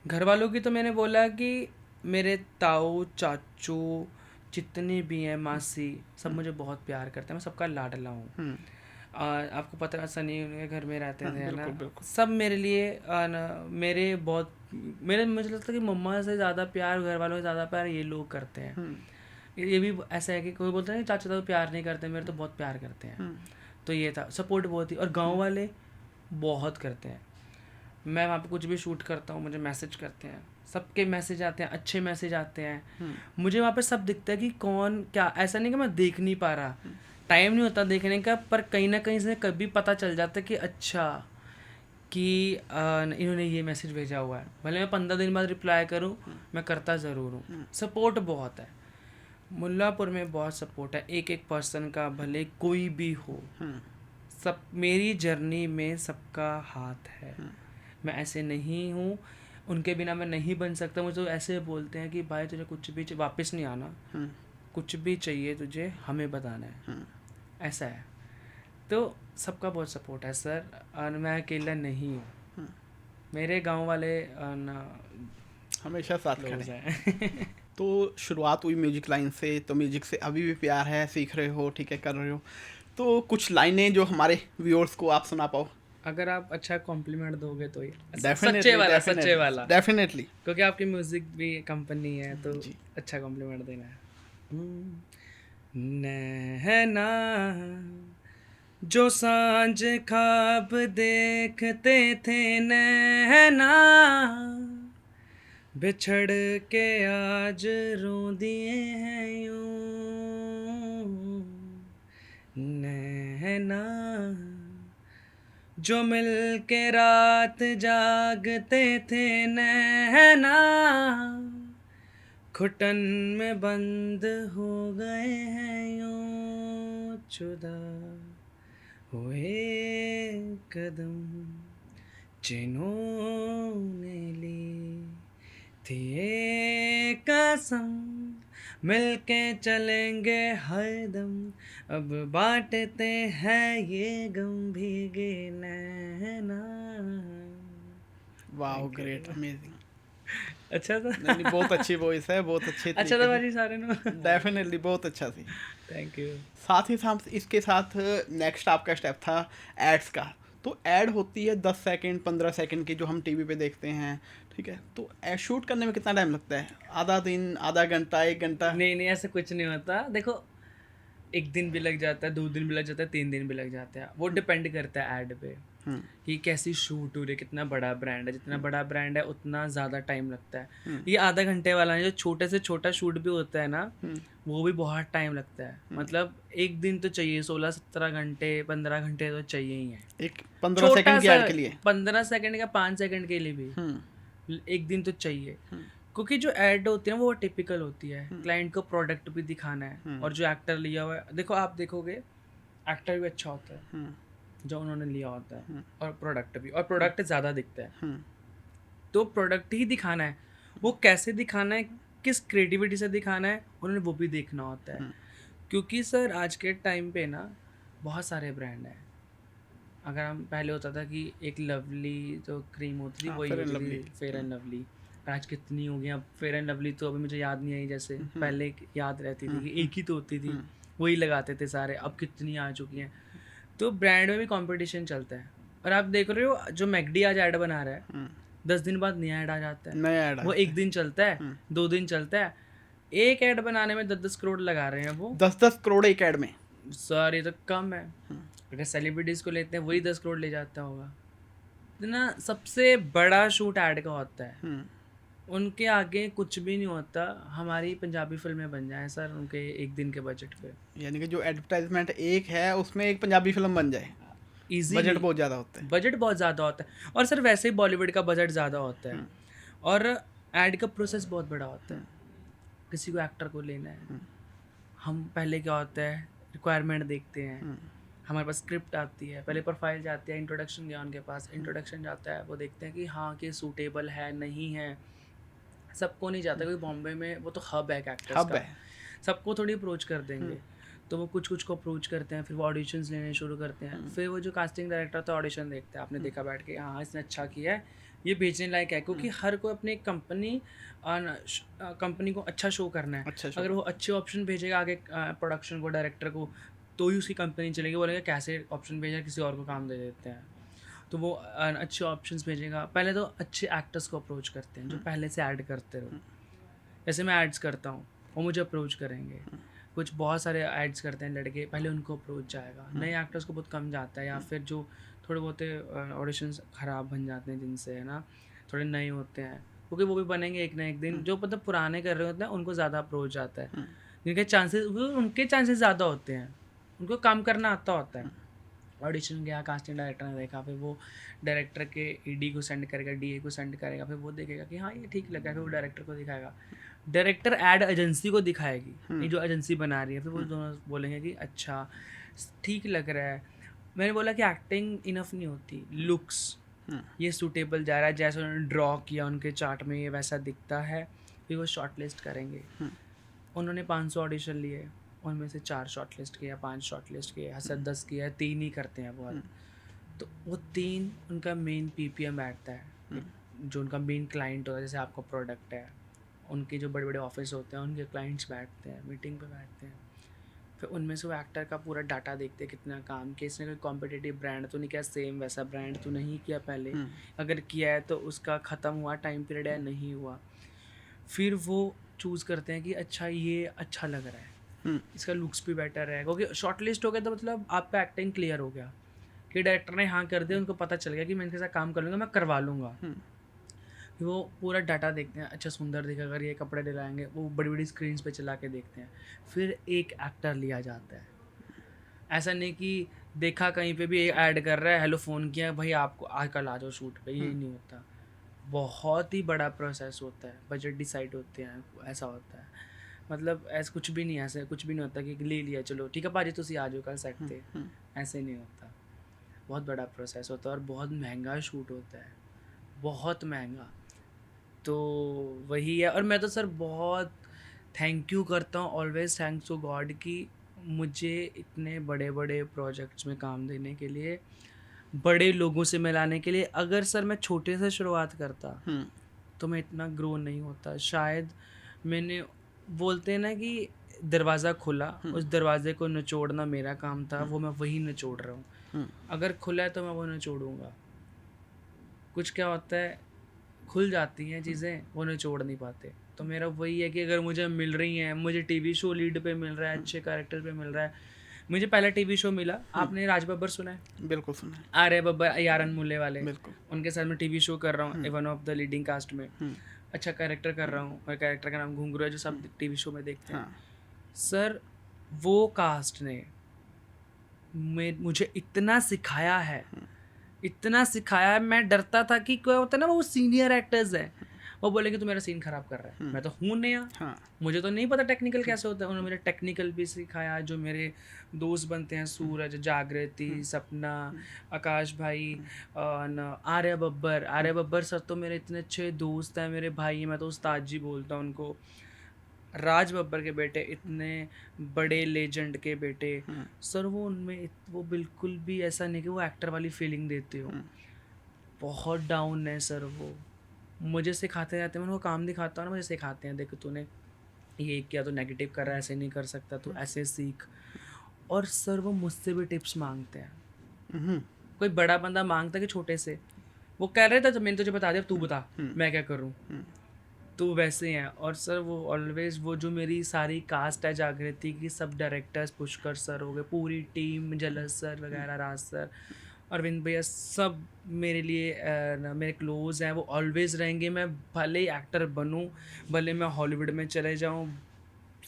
घर वालों की तो मैंने बोला कि मेरे ताऊ चाचू जितने भी हैं, मासी, सब मुझे बहुत प्यार करते हैं। मैं सबका लाडला हूँ। आपको पता है, सनी के घर में रहते थे, है ना, सब मेरे लिए मुझे लगता है कि मम्मा से ज़्यादा प्यार, घर वालों से ज़्यादा प्यार ये लोग करते हैं। ये भी ऐसा है कि कोई बोलता है कि चाचा तो प्यार नहीं करते, मेरे तो बहुत प्यार करते हैं। तो ये था, सपोर्ट बहुत ही। और गांव वाले बहुत करते हैं। मैं वहाँ पे कुछ भी शूट करता हूँ, मुझे मैसेज करते हैं, सबके मैसेज आते हैं, अच्छे मैसेज आते हैं। मुझे वहाँ पे सब दिखता है कि कौन क्या, ऐसा नहीं कि मैं देख नहीं पा रहा, टाइम नहीं होता देखने का, पर कहीं ना कहीं से कभी पता चल जाता है कि अच्छा, कि इन्होंने ये मैसेज भेजा हुआ है। भले मैं 15 दिन बाद रिप्लाई करूँ, मैं करता ज़रूर हूँ। सपोर्ट बहुत है मुल्लापुर में, बहुत सपोर्ट है एक एक पर्सन का, भले कोई भी हो। सब मेरी जर्नी में सबका हाथ है। मैं ऐसे नहीं हूँ, उनके बिना मैं नहीं बन सकता। मुझे तो ऐसे बोलते हैं कि भाई तुझे कुछ भी वापस नहीं आना, कुछ भी चाहिए तुझे हमें बताना है। ऐसा है। तो सबका बहुत सपोर्ट है सर, और मैं अकेला नहीं हूँ। मेरे गांव वाले हमेशा साथ खड़े हैं। तो शुरुआत हुई म्यूजिक लाइन से, तो म्यूजिक से अभी भी प्यार है, सीख रहे हो, ठीक है, कर रहे हो। तो कुछ लाइनें जो हमारे व्यूअर्स को आप सुना पाओ। अगर आप अच्छा कॉम्प्लीमेंट दोगे तो ही डेफिनेटली सच्चे वाला डेफिनेटली। क्योंकि आपकी म्यूजिक भी कंपनी है तो जी। अच्छा कॉम्प्लीमेंट देना है। नैना जो सांझ ख्वाब देखते थे नैना बिछड़ के आज रो दिए हैं यूं नैना जो मिल के रात जागते थे नैना घुटन में बंद हो गए हैं यूं जुदा हुए कदम जिन्होंने ली थी ये कसम मिलके चलेंगे हरदम अब बांटते हैं ये गम भीगे नैना। Wow Thank you. Great amazing. अच्छा था। नहीं नहीं, बहुत अच्छी वॉइस है, बहुत अच्छे अच्छा था भाजी सारे नो। डेफिनेटली बहुत अच्छा थी। Thank you. साथ ही साथ इसके साथ नेक्स्ट आपका स्टेप था एड्स का। तो ऐड होती है 10 सेकंड 15 सेकंड की जो हम टीवी पे देखते हैं, ठीक है। तो शूट करने में कितना टाइम लगता है? आधा दिन, आधा घंटा, 1 घंटा? नहीं नहीं ऐसा कुछ नहीं होता। देखो एक दिन भी लग जाता है, 2 दिन भी लग जाता है, 3 दिन भी लग जाते हैं। वो डिपेंड करता है ऐड पे हम्म, कि कैसी शूट हो रही है, कितना बड़ा ब्रांड है। जितना बड़ा ब्रांड है उतना ज़्यादा टाइम लगता है। हम्म, ये आधा घंटे वाला है, जो छोटे से छोटा शूट भी होता है ना हम्म, वो भी बहुत टाइम लगता है। मतलब एक दिन तो चाहिए, 16-17 घंटे 15 घंटे तो चाहिए ही है। एक 15 छोटा सेकंड की सा ऐड के लिए। 15 सेकंड या 5 सेकंड के लिए भी एक दिन तो चाहिए। क्योंकि जो ऐड होती है ना वो टिपिकल होती है, क्लाइंट को प्रोडक्ट भी दिखाना है और जो एक्टर लिया हुआ है, देखो आप देखोगे एक्टर भी अच्छा होता है जो उन्होंने लिया होता है और प्रोडक्ट भी, और प्रोडक्ट ज़्यादा दिखता है। तो प्रोडक्ट ही दिखाना है, वो कैसे दिखाना है, किस क्रिएटिविटी से दिखाना है, उन्होंने वो भी देखना होता है। क्योंकि सर आज के टाइम पे ना बहुत सारे ब्रांड हैं। अगर हम पहले होता था कि एक लवली जो क्रीम होती थी हाँ, वही फेयर एंड होती लवली। थी, फेयर एंड लवली। आज कितनी हो गई, अब फेयर एंड लवली तो अभी मुझे याद नहीं आई, जैसे पहले याद रहती थी कि एक ही तो होती थी, वही लगाते थे सारे। अब कितनी आ चुकी हैं। तो ब्रांड में भी कंपटीशन चलता है। और आप देख रहे हो जो मैकडी आज ऐड बना रहा है 10 दिन बाद नया ऐड आ जाता है। नया ऐड वो एक दिन चलता है, 2 दिन चलता है। एक ऐड बनाने में 10-10 करोड़ लगा रहे हैं वो। 10-10 करोड़ एक ऐड में। सर ये तो कम है। अगर सेलिब्रिटीज़ को लेते हैं वही 10 करोड़ ले जाता होगा। तो ना सबसे बड़ा शूट ऐड का होता है, उनके आगे कुछ भी नहीं होता। हमारी पंजाबी फिल्में बन जाएं सर उनके एक दिन के बजट पे, यानी कि जो एडवर्टाइजमेंट एक है उसमें एक पंजाबी फिल्म बन जाए। इजीली। बजट बहुत ज़्यादा होता है। बजट बहुत ज़्यादा होता है, और सर वैसे ही बॉलीवुड का बजट ज़्यादा होता है। और ऐड का प्रोसेस बहुत बड़ा होता है। किसी को एक्टर को लेना है, हम पहले क्या होता है रिक्वायरमेंट देखते हैं, हमारे पास स्क्रिप्ट आती है, पहले प्रोफाइल जाती है, इंट्रोडक्शन गया उनके पास, इंट्रोडक्शन जाता है, वो देखते हैं कि हाँ कि सूटेबल है नहीं है। सबको नहीं जाता, क्योंकि बॉम्बे में वो तो हब है एक्टर्स हब का, है। सबको थोड़ी अप्रोच कर देंगे। तो वो कुछ कुछ को अप्रोच करते हैं, फिर वो ऑडिशंस लेने शुरू करते हैं। फिर वो जो कास्टिंग डायरेक्टर होता है ऑडिशन देखता है, आपने देखा बैठ के हाँ इसने अच्छा किया है, ये बेचने लायक है। क्योंकि हर कोई अपनी कंपनी को अच्छा शो करना है। अच्छा शो। अगर वो अच्छे ऑप्शन भेजेगा आगे प्रोडक्शन को, डायरेक्टर को, तो ही उसकी कंपनी चलेगी। बोलेगा कैसे ऑप्शन भेजा, किसी और को काम दे देते हैं। तो वो अच्छे ऑप्शंस भेजेगा। पहले तो अच्छे एक्टर्स को अप्रोच करते हैं जो पहले से ऐड करते रहो। जैसे मैं एड्स करता हूँ, वो मुझे अप्रोच करेंगे। कुछ बहुत सारे एड्स करते हैं लड़के, पहले उनको अप्रोच जाएगा। नए एक्टर्स को बहुत कम जाता है, या फिर जो थोड़े बहुत ऑडिशंस ख़राब बन जाते हैं जिनसे, है ना, थोड़े नए होते हैं, क्योंकि वो भी बनेंगे एक ना एक दिन। जो मतलब पुराने कर रहे होते हैं उनको ज़्यादा अप्रोच जाता है, जिनके चांसेस, उनके चांसेस ज़्यादा होते हैं, उनको काम करना आता होता है। ऑडिशन गया, कास्टिंग डायरेक्टर ने देखा, फिर वो डायरेक्टर के ईडी को सेंड करेगा, डीए को सेंड करेगा, फिर वो देखेगा कि हाँ ये ठीक लगा, फिर वो डायरेक्टर को दिखाएगा, डायरेक्टर ऐड एजेंसी को दिखाएगी, ये जो एजेंसी बना रही है, फिर वो दोनों बोलेंगे कि अच्छा ठीक लग रहा है। मैंने बोला कि एक्टिंग इनफ नहीं होती, लुक्स ये सूटेबल जा रहा है, जैसे उन्होंने ड्रॉ किया उनके चार्ट में ये वैसा दिखता है, फिर वो शॉर्ट लिस्ट करेंगे। उन्होंने 500 ऑडिशन लिए, उनमें से 4 शॉर्ट लिस्ट किया, 5 शॉर्ट लिस्ट किया, 10 किया, 3 ही करते हैं वो। तो वो 3 उनका मेन पीपीएम बैठता है, जो उनका मेन क्लाइंट होता है। जैसे आपका प्रोडक्ट है, उनके जो बड़े बड़े ऑफिस होते हैं उनके क्लाइंट्स बैठते हैं, मीटिंग पे बैठते हैं, फिर उनमें से वो एक्टर का पूरा डाटा देखते हैं, कितना काम किया, इसने कोई कॉम्पिटिटिव ब्रांड तो नहीं किया, सेम वैसा ब्रांड तो नहीं किया पहले, अगर किया है तो उसका ख़त्म हुआ टाइम पीरियड या नहीं हुआ। फिर वो चूज़ करते हैं कि अच्छा ये अच्छा लग रहा है, इसका लुक्स भी बेटर है, क्योंकि शॉर्ट लिस्ट हो गया तो मतलब आपका एक्टिंग क्लियर हो गया कि डायरेक्टर ने हाँ कर दिया, उनको पता चल गया कि मैं इनके साथ काम कर लूँगा, मैं करवा लूँगा। वो पूरा डाटा देखते हैं, अच्छा सुंदर दिखेगा, अगर ये कपड़े दिलाएंगे, वो बड़ी बड़ी स्क्रीन्स पे चला के देखते हैं, फिर एक एक्टर लिया जाता है। ऐसा नहीं कि देखा कहीं पे भी ऐड कर रहा है, हेलो फ़ोन किया भाई आपको आज कल आ जाओ शूट पे, ये नहीं होता। बहुत ही बड़ा प्रोसेस होता है, बजट डिसाइड होते हैं, ऐसा होता है। मतलब ऐसा कुछ भी नहीं, ऐसे कुछ भी नहीं होता कि ले लिया चलो ठीक है भाजी तुसी आ जाओ कल सेट पे, ऐसे नहीं होता। बहुत बड़ा प्रोसेस होता है और बहुत महंगा शूट होता है, बहुत महंगा। तो वही है। और मैं तो सर बहुत थैंक यू करता हूँ, ऑलवेज थैंक्स टू गॉड कि मुझे इतने बड़े बड़े प्रोजेक्ट्स में काम देने के लिए, बड़े लोगों से मिलाने के लिए। अगर सर मैं छोटे से शुरुआत करता तो मैं इतना ग्रो नहीं होता शायद। मैंने बोलते हैं ना कि दरवाज़ा खुला, उस दरवाजे को निचोड़ना मेरा काम था, वो मैं वही निचोड़ रहा हूँ। अगर खुला है तो मैं वो निचोड़ूंगा। कुछ क्या होता है, खुल जाती हैं चीज़ें, वो निचोड़ नहीं पाते। तो मेरा वही है कि अगर मुझे मिल रही हैं, मुझे टीवी शो लीड पे मिल रहा है, अच्छे कैरेक्टर पे मिल रहा है। मुझे पहला टीवी शो मिला, आपने राज बब्बर सुना है? बिल्कुल सुना है। आर्य बब्बर, यारन मुल्ले वाले, बिल्कुल। उनके साथ मैं टीवी शो कर रहा हूँ, one of the leading cast में। अच्छा कैरेक्टर कर रहा हूँ, और कैरेक्टर का नाम घुंघरू है, जो सब टीवी शो में देखते हैं। सर वो कास्ट ने मुझे इतना सिखाया है, इतना सिखाया है। मैं डरता था कि क्या होता है ना, वो सीनियर एक्टर्स हैं, वो बोलेंगे तो मेरा सीन खराब कर रहा है। मैं तो हूँ नया, मुझे तो नहीं पता टेक्निकल कैसे होता है। उन्होंने मेरे टेक्निकल भी सिखाया। जो मेरे दोस्त बनते हैं, सूरज, जागृति, सपना, आकाश भाई, आर्य बब्बर सर तो मेरे इतने अच्छे दोस्त हैं, मेरे भाई। मैं तो उस्ताद जी बोलता हूँ उनको। राज बब्बर के बेटे, इतने बड़े लेजेंड के बेटे, सर वो उनमें वो बिल्कुल भी ऐसा नहीं कि वो एक्टर वाली फीलिंग देते हो। बहुत डाउन है सर वो। मुझे सिखाते जाते हैं, मैं उनको काम दिखाता हूँ ना, मुझे सिखाते हैं, देख तूने ये किया तो नेगेटिव कर रहा है, ऐसे नहीं कर सकता, तू ऐसे सीख। और सर वो मुझसे भी टिप्स मांगते हैं। कोई बड़ा बंदा मांगता है कि छोटे से, वो कह रहे थे तो मैंने तुझे बता दिया, तू बता मैं क्या करूँ। तो वैसे हैं। और सर वो ऑलवेज, वो जो मेरी सारी कास्ट है जागृति की, सब डायरेक्टर्स, पुष्कर सर हो गए, पूरी टीम, जलस सर वगैरह, राज सर, अरविंद भैया, सब मेरे लिए मेरे क्लोज हैं। वो ऑलवेज रहेंगे। मैं भले ही एक्टर बनूं, भले मैं हॉलीवुड में चले जाऊं,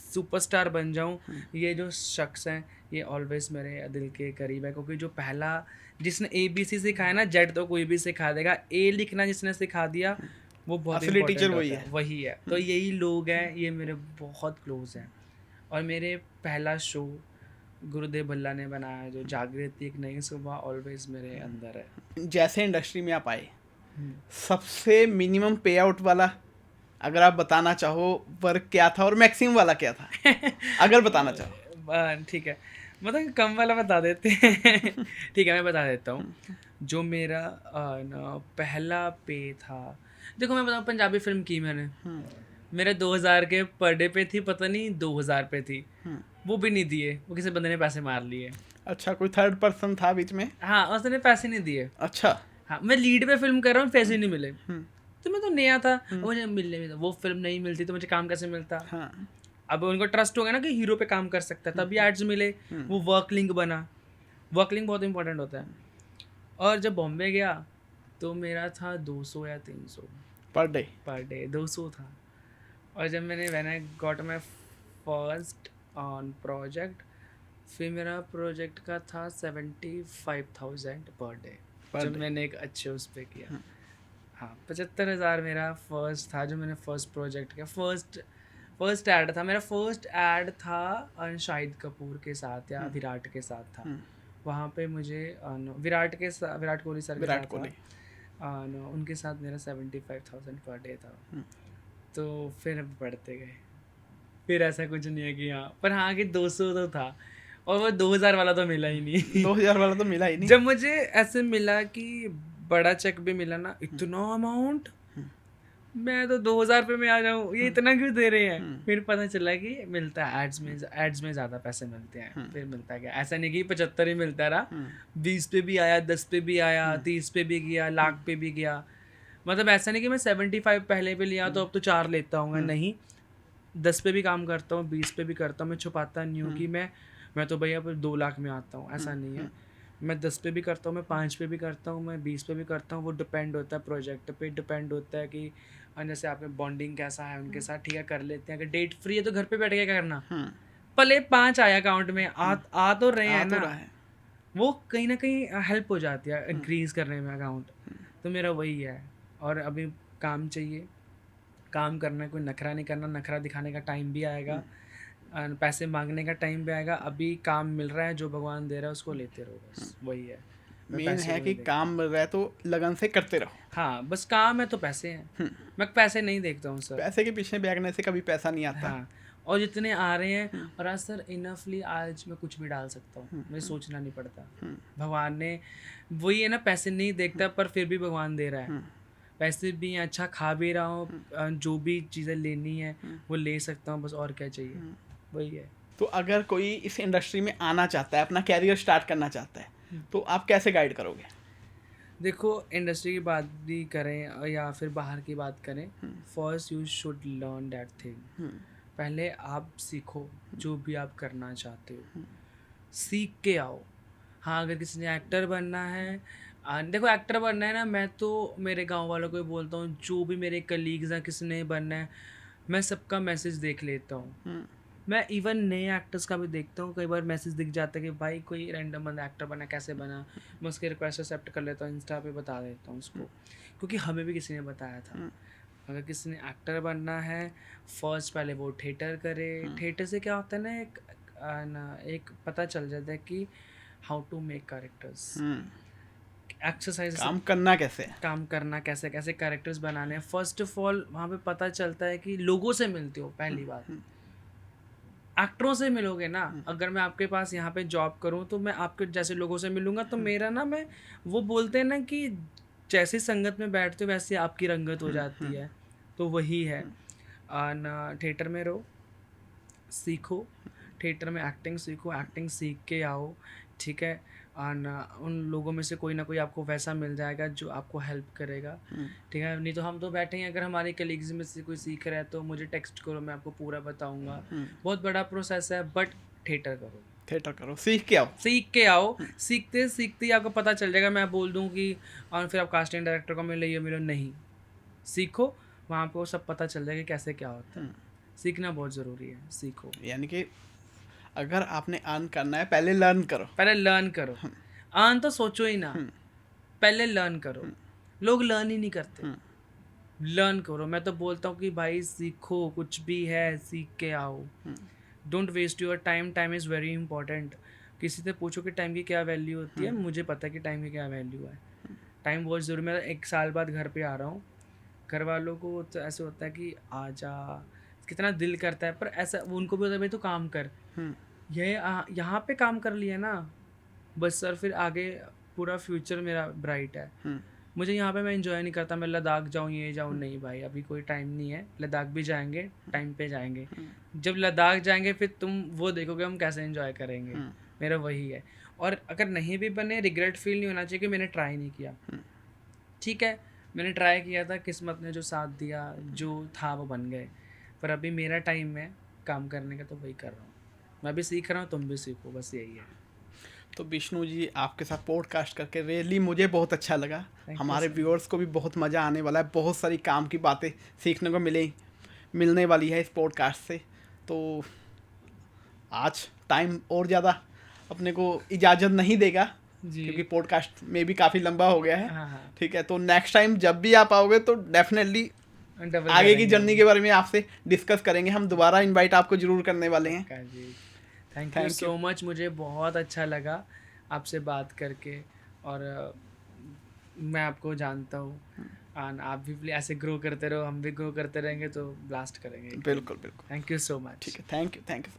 सुपरस्टार बन जाऊं, ये जो शख्स हैं ये ऑलवेज मेरे दिल के करीब है। क्योंकि जो पहला जिसने ABC सिखाया ना, जेड तो कोई भी सिखा देगा, A लिखना जिसने सिखा दिया वो बहुत असली टीचर वही है। तो यही लोग हैं, ये मेरे बहुत क्लोज हैं। और मेरे पहला शो गुरुदेव भल्ला ने बनाया, जो जागृति एक नई सुबह, ऑलवेज मेरे अंदर है। जैसे इंडस्ट्री में आप आए, सबसे मिनिमम पे आउट वाला अगर आप बताना चाहो वर्क क्या था, और मैक्सिमम वाला क्या था अगर बताना चाहो? ठीक है, मतलब कम वाला बता देते हैं। ठीक है, मैं बता देता हूँ। जो मेरा पहला पे था, देखो मैं बताऊँ, पंजाबी फिल्म की मैंने, मेरे 2000 के पर डे पे थी, पता नहीं 2000 पे थी, वो भी नहीं दिए, वो किसी बंदे ने पैसे मार लिए। अच्छा, कोई थर्ड पर्सन था बीच में? हाँ, उसने पैसे नहीं दिए। अच्छा। हाँ, मैं लीड पे फिल्म कर रहा हूँ, पैसे नहीं मिले, तो मैं तो नया था, मुझे मिलने में वो फिल्म नहीं मिलती तो मुझे काम कैसे मिलता। हाँ। अब उनको ट्रस्ट हो गया ना कि हीरो पे काम कर सकता है, तभी एड्स मिले, वो वर्क लिंक बना। वर्क लिंक बहुत इंपॉर्टेंट होता है। और जब बॉम्बे गया तो मेरा था 200 या 300 पर डे 200 था। और जब when I got my first on project, फिर मेरा प्रोजेक्ट का था 75,000 पर डे, जब मैंने एक अच्छे उस पर किया। हाँ, 75,000 मेरा फर्स्ट था, जो मैंने फर्स्ट प्रोजेक्ट किया। फर्स्ट ऐड था मेरा। फर्स्ट ऐड था शाहिद कपूर के साथ या विराट के साथ था। वहाँ पे मुझे विराट कोहली सर के साथ था। उनके साथ मेरा 75,000 पर डे था। तो फिर बढ़ते गए, फिर ऐसा कुछ नहीं है कि हाँ, पर हाँ कि 200 तो था, और वो 2000 वाला तो मिला ही नहीं। 2000 वाला तो मिला ही नहीं। जब मुझे ऐसे मिला कि बड़ा चेक भी मिला ना, इतना अमाउंट, मैं तो 2000 रुपये में आ जाऊँ, ये इतना क्यों दे रहे हैं? फिर पता चला कि मिलता है एड्स में ज़्यादा पैसे मिलते हैं। फिर मिलता क्या, ऐसा नहीं कि 75 ही मिलता रहा, 20 पे भी आया, 10 पे भी आया, 30 पे भी गया, लाख पे भी गया। मतलब ऐसा नहीं कि मैं 75 पहले पे लिया तो अब तो 4 लेता हूँ, नहीं 10 पे भी काम करता हूँ, 20 पे भी करता हूँ। मैं छुपाता नहीं हूँ कि मैं तो भैया 2 लाख में आता हूँ, ऐसा नहीं है। मैं 10 पे भी करता हूँ, मैं 5 पे भी करता हूँ, मैं 20 पे भी करता हूँ। वो डिपेंड होता है, प्रोजेक्ट पे डिपेंड होता है कि जैसे आप में बॉन्डिंग कैसा है उनके साथ, ठीक है कर लेते हैं। अगर डेट फ्री है तो घर पे बैठ के क्या करना, भले 5 आया अकाउंट में, आ तो रहे हैं तो ना, रहा है। वो कहीं ना कहीं हेल्प हो जाती है इंक्रीज करने में अकाउंट। तो मेरा वही है। और अभी काम चाहिए, काम करना है, कोई नखरा नहीं करना। नखरा दिखाने का टाइम भी आएगा, पैसे मांगने का टाइम भी आएगा। अभी काम मिल रहा है, जो भगवान दे रहा है उसको लेते रहो, बस वही है। मैं मेन पैसे है को कि नहीं देखता। काम मिल रहा है तो लगन से करते रहो। हाँ बस काम है तो पैसे हैं, मैं पैसे नहीं देखता हूँ सर। पैसे के पीछे भागने से कभी पैसा नहीं आता। हाँ, और जितने आ रहे हैं, और आज सर इनफली आज मैं कुछ भी डाल सकता हूँ, मुझे सोचना नहीं पड़ता। भगवान ने, वही है ना, पैसे नहीं देखता पर फिर भी भगवान दे रहा है। पैसे भी हैं, अच्छा खा भी रहा हूँ, जो भी चीज़ें लेनी है वो ले सकता हूँ, बस और क्या चाहिए, वही है। तो अगर कोई इस इंडस्ट्री में आना चाहता है, अपना कैरियर स्टार्ट करना चाहता है, तो आप कैसे गाइड करोगे? देखो, इंडस्ट्री की बात भी करें या फिर बाहर की बात करें, first you should learn that thing. पहले आप सीखो जो भी आप करना चाहते हो, सीख के आओ। हाँ, अगर किसी ने एक्टर बनना है, देखो एक्टर बनना है ना, मैं तो मेरे गांव वालों को भी बोलता हूँ, जो भी मेरे कलीग्स हैं किसी ने बनना है, मैं सबका मैसेज देख लेता हूँ। मैं इवन नए एक्टर्स का भी देखता हूँ, कई बार मैसेज दिख जाता है कि भाई कोई रैंडम बंदा एक्टर बना, कैसे बना। मैं उसके रिक्वेस्ट एक्सेप्ट कर लेता हूँ, इंस्टा पे बता देता हूँ उसको, क्योंकि हमें भी किसी ने बताया था। अगर किसी ने एक्टर बनना है, फर्स्ट पहले वो थिएटर करे। थिएटर से क्या होता है ना, एक पता चल जाता है कि how to make characters, exercise, काम करना कैसे है। काम करना कैसे, कैसे कैरेक्टर्स बनाने हैं। फर्स्ट ऑफ ऑल वहाँ पे पता चलता है कि लोगों से मिलते हो, पहली बात एक्टरों से मिलोगे ना। अगर मैं आपके पास यहाँ पे जॉब करूँ तो मैं आपके जैसे लोगों से मिलूंगा, तो मेरा ना, मैं वो बोलते हैं ना कि जैसी संगत में बैठते हो वैसे आपकी रंगत हो जाती है। तो वही है, ना थिएटर में रहो, सीखो, थिएटर में एक्टिंग सीखो, एक्टिंग सीख के आओ, ठीक है। और उन लोगों में से कोई ना कोई आपको वैसा मिल जाएगा जो आपको हेल्प करेगा, ठीक है। नहीं तो हम तो बैठे हैं, अगर हमारे कलीग्स में से कोई सीख रहा है तो मुझे टेक्स्ट करो, मैं आपको पूरा बताऊंगा। बहुत बड़ा प्रोसेस है, बट थिएटर करो, थिएटर करो, सीख के आओ। सीख के आओ। सीखते सीखते ही आपको पता चल जाएगा। मैं बोल दूँ कि और फिर आप कास्टिंग डायरेक्टर को मिलो, ये मिलो, नहीं, सीखो, वहाँ पे वो सब पता चल जाएगा कैसे क्या होता है। सीखना बहुत ज़रूरी है, सीखो। यानी कि अगर आपने अर्न करना है, पहले लर्न करो। पहले लर्न करो, अर्न तो सोचो ही ना, पहले लर्न करो। लोग लर्न ही नहीं करते, लर्न करो। मैं तो बोलता हूँ कि भाई सीखो, कुछ भी है सीख के आओ। Don't waste your time, time is very important. किसी से पूछो कि टाइम की क्या वैल्यू होती है, मुझे पता है कि टाइम की क्या वैल्यू है। टाइम बहुत ज़रूरी। मैं 1 साल बाद घर पे आ रहा हूँ, घर वालों को तो ऐसे होता है कि आ जा, कितना दिल करता है, पर ऐसा उनको भी होता है भाई तो काम कर। ये यहाँ पे काम कर लिया ना, बस सर फिर आगे पूरा फ्यूचर मेरा ब्राइट है। मुझे यहाँ पे मैं एंजॉय नहीं करता, मैं लद्दाख जाऊँ, ये जाऊँ, नहीं भाई अभी कोई टाइम नहीं है। लद्दाख भी जाएंगे, टाइम पे जाएंगे। जब लद्दाख जाएंगे फिर तुम वो देखोगे हम कैसे एंजॉय करेंगे। मेरा वही है। और अगर नहीं भी बने, रिग्रेट फील नहीं होना चाहिए कि मैंने ट्राई नहीं किया। ठीक है, मैंने ट्राई किया था, किस्मत ने जो साथ दिया, जो था वो बन गए। पर अभी मेरा टाइम है काम करने का, तो वही कर रहा हूँ। मैं भी सीख रहा हूँ, तुम भी सीखो, बस यही है। तो विष्णु जी, आपके साथ पॉडकास्ट करके रियली मुझे बहुत अच्छा लगा। हमारे व्यूअर्स को भी बहुत मज़ा आने वाला है, बहुत सारी काम की बातें सीखने को मिलने वाली है इस पॉडकास्ट से। तो आज टाइम और ज़्यादा अपने को इजाज़त नहीं देगा, क्योंकि पॉडकास्ट में भी काफ़ी लंबा हो गया है। ठीक है, तो नेक्स्ट टाइम जब भी आप आओगे तो डेफिनेटली आगे की जर्नी के बारे में आपसे डिस्कस करेंगे। हम दोबारा इनवाइट आपको जरूर करने वाले हैं। थैंक यू सो मच, मुझे बहुत अच्छा लगा आपसे बात करके। और मैं आपको जानता हूँ, और आप भी ऐसे ग्रो करते रहो, हम भी ग्रो करते रहेंगे तो ब्लास्ट करेंगे। बिल्कुल बिल्कुल। Thank you so much. ठीक है, थैंक यू।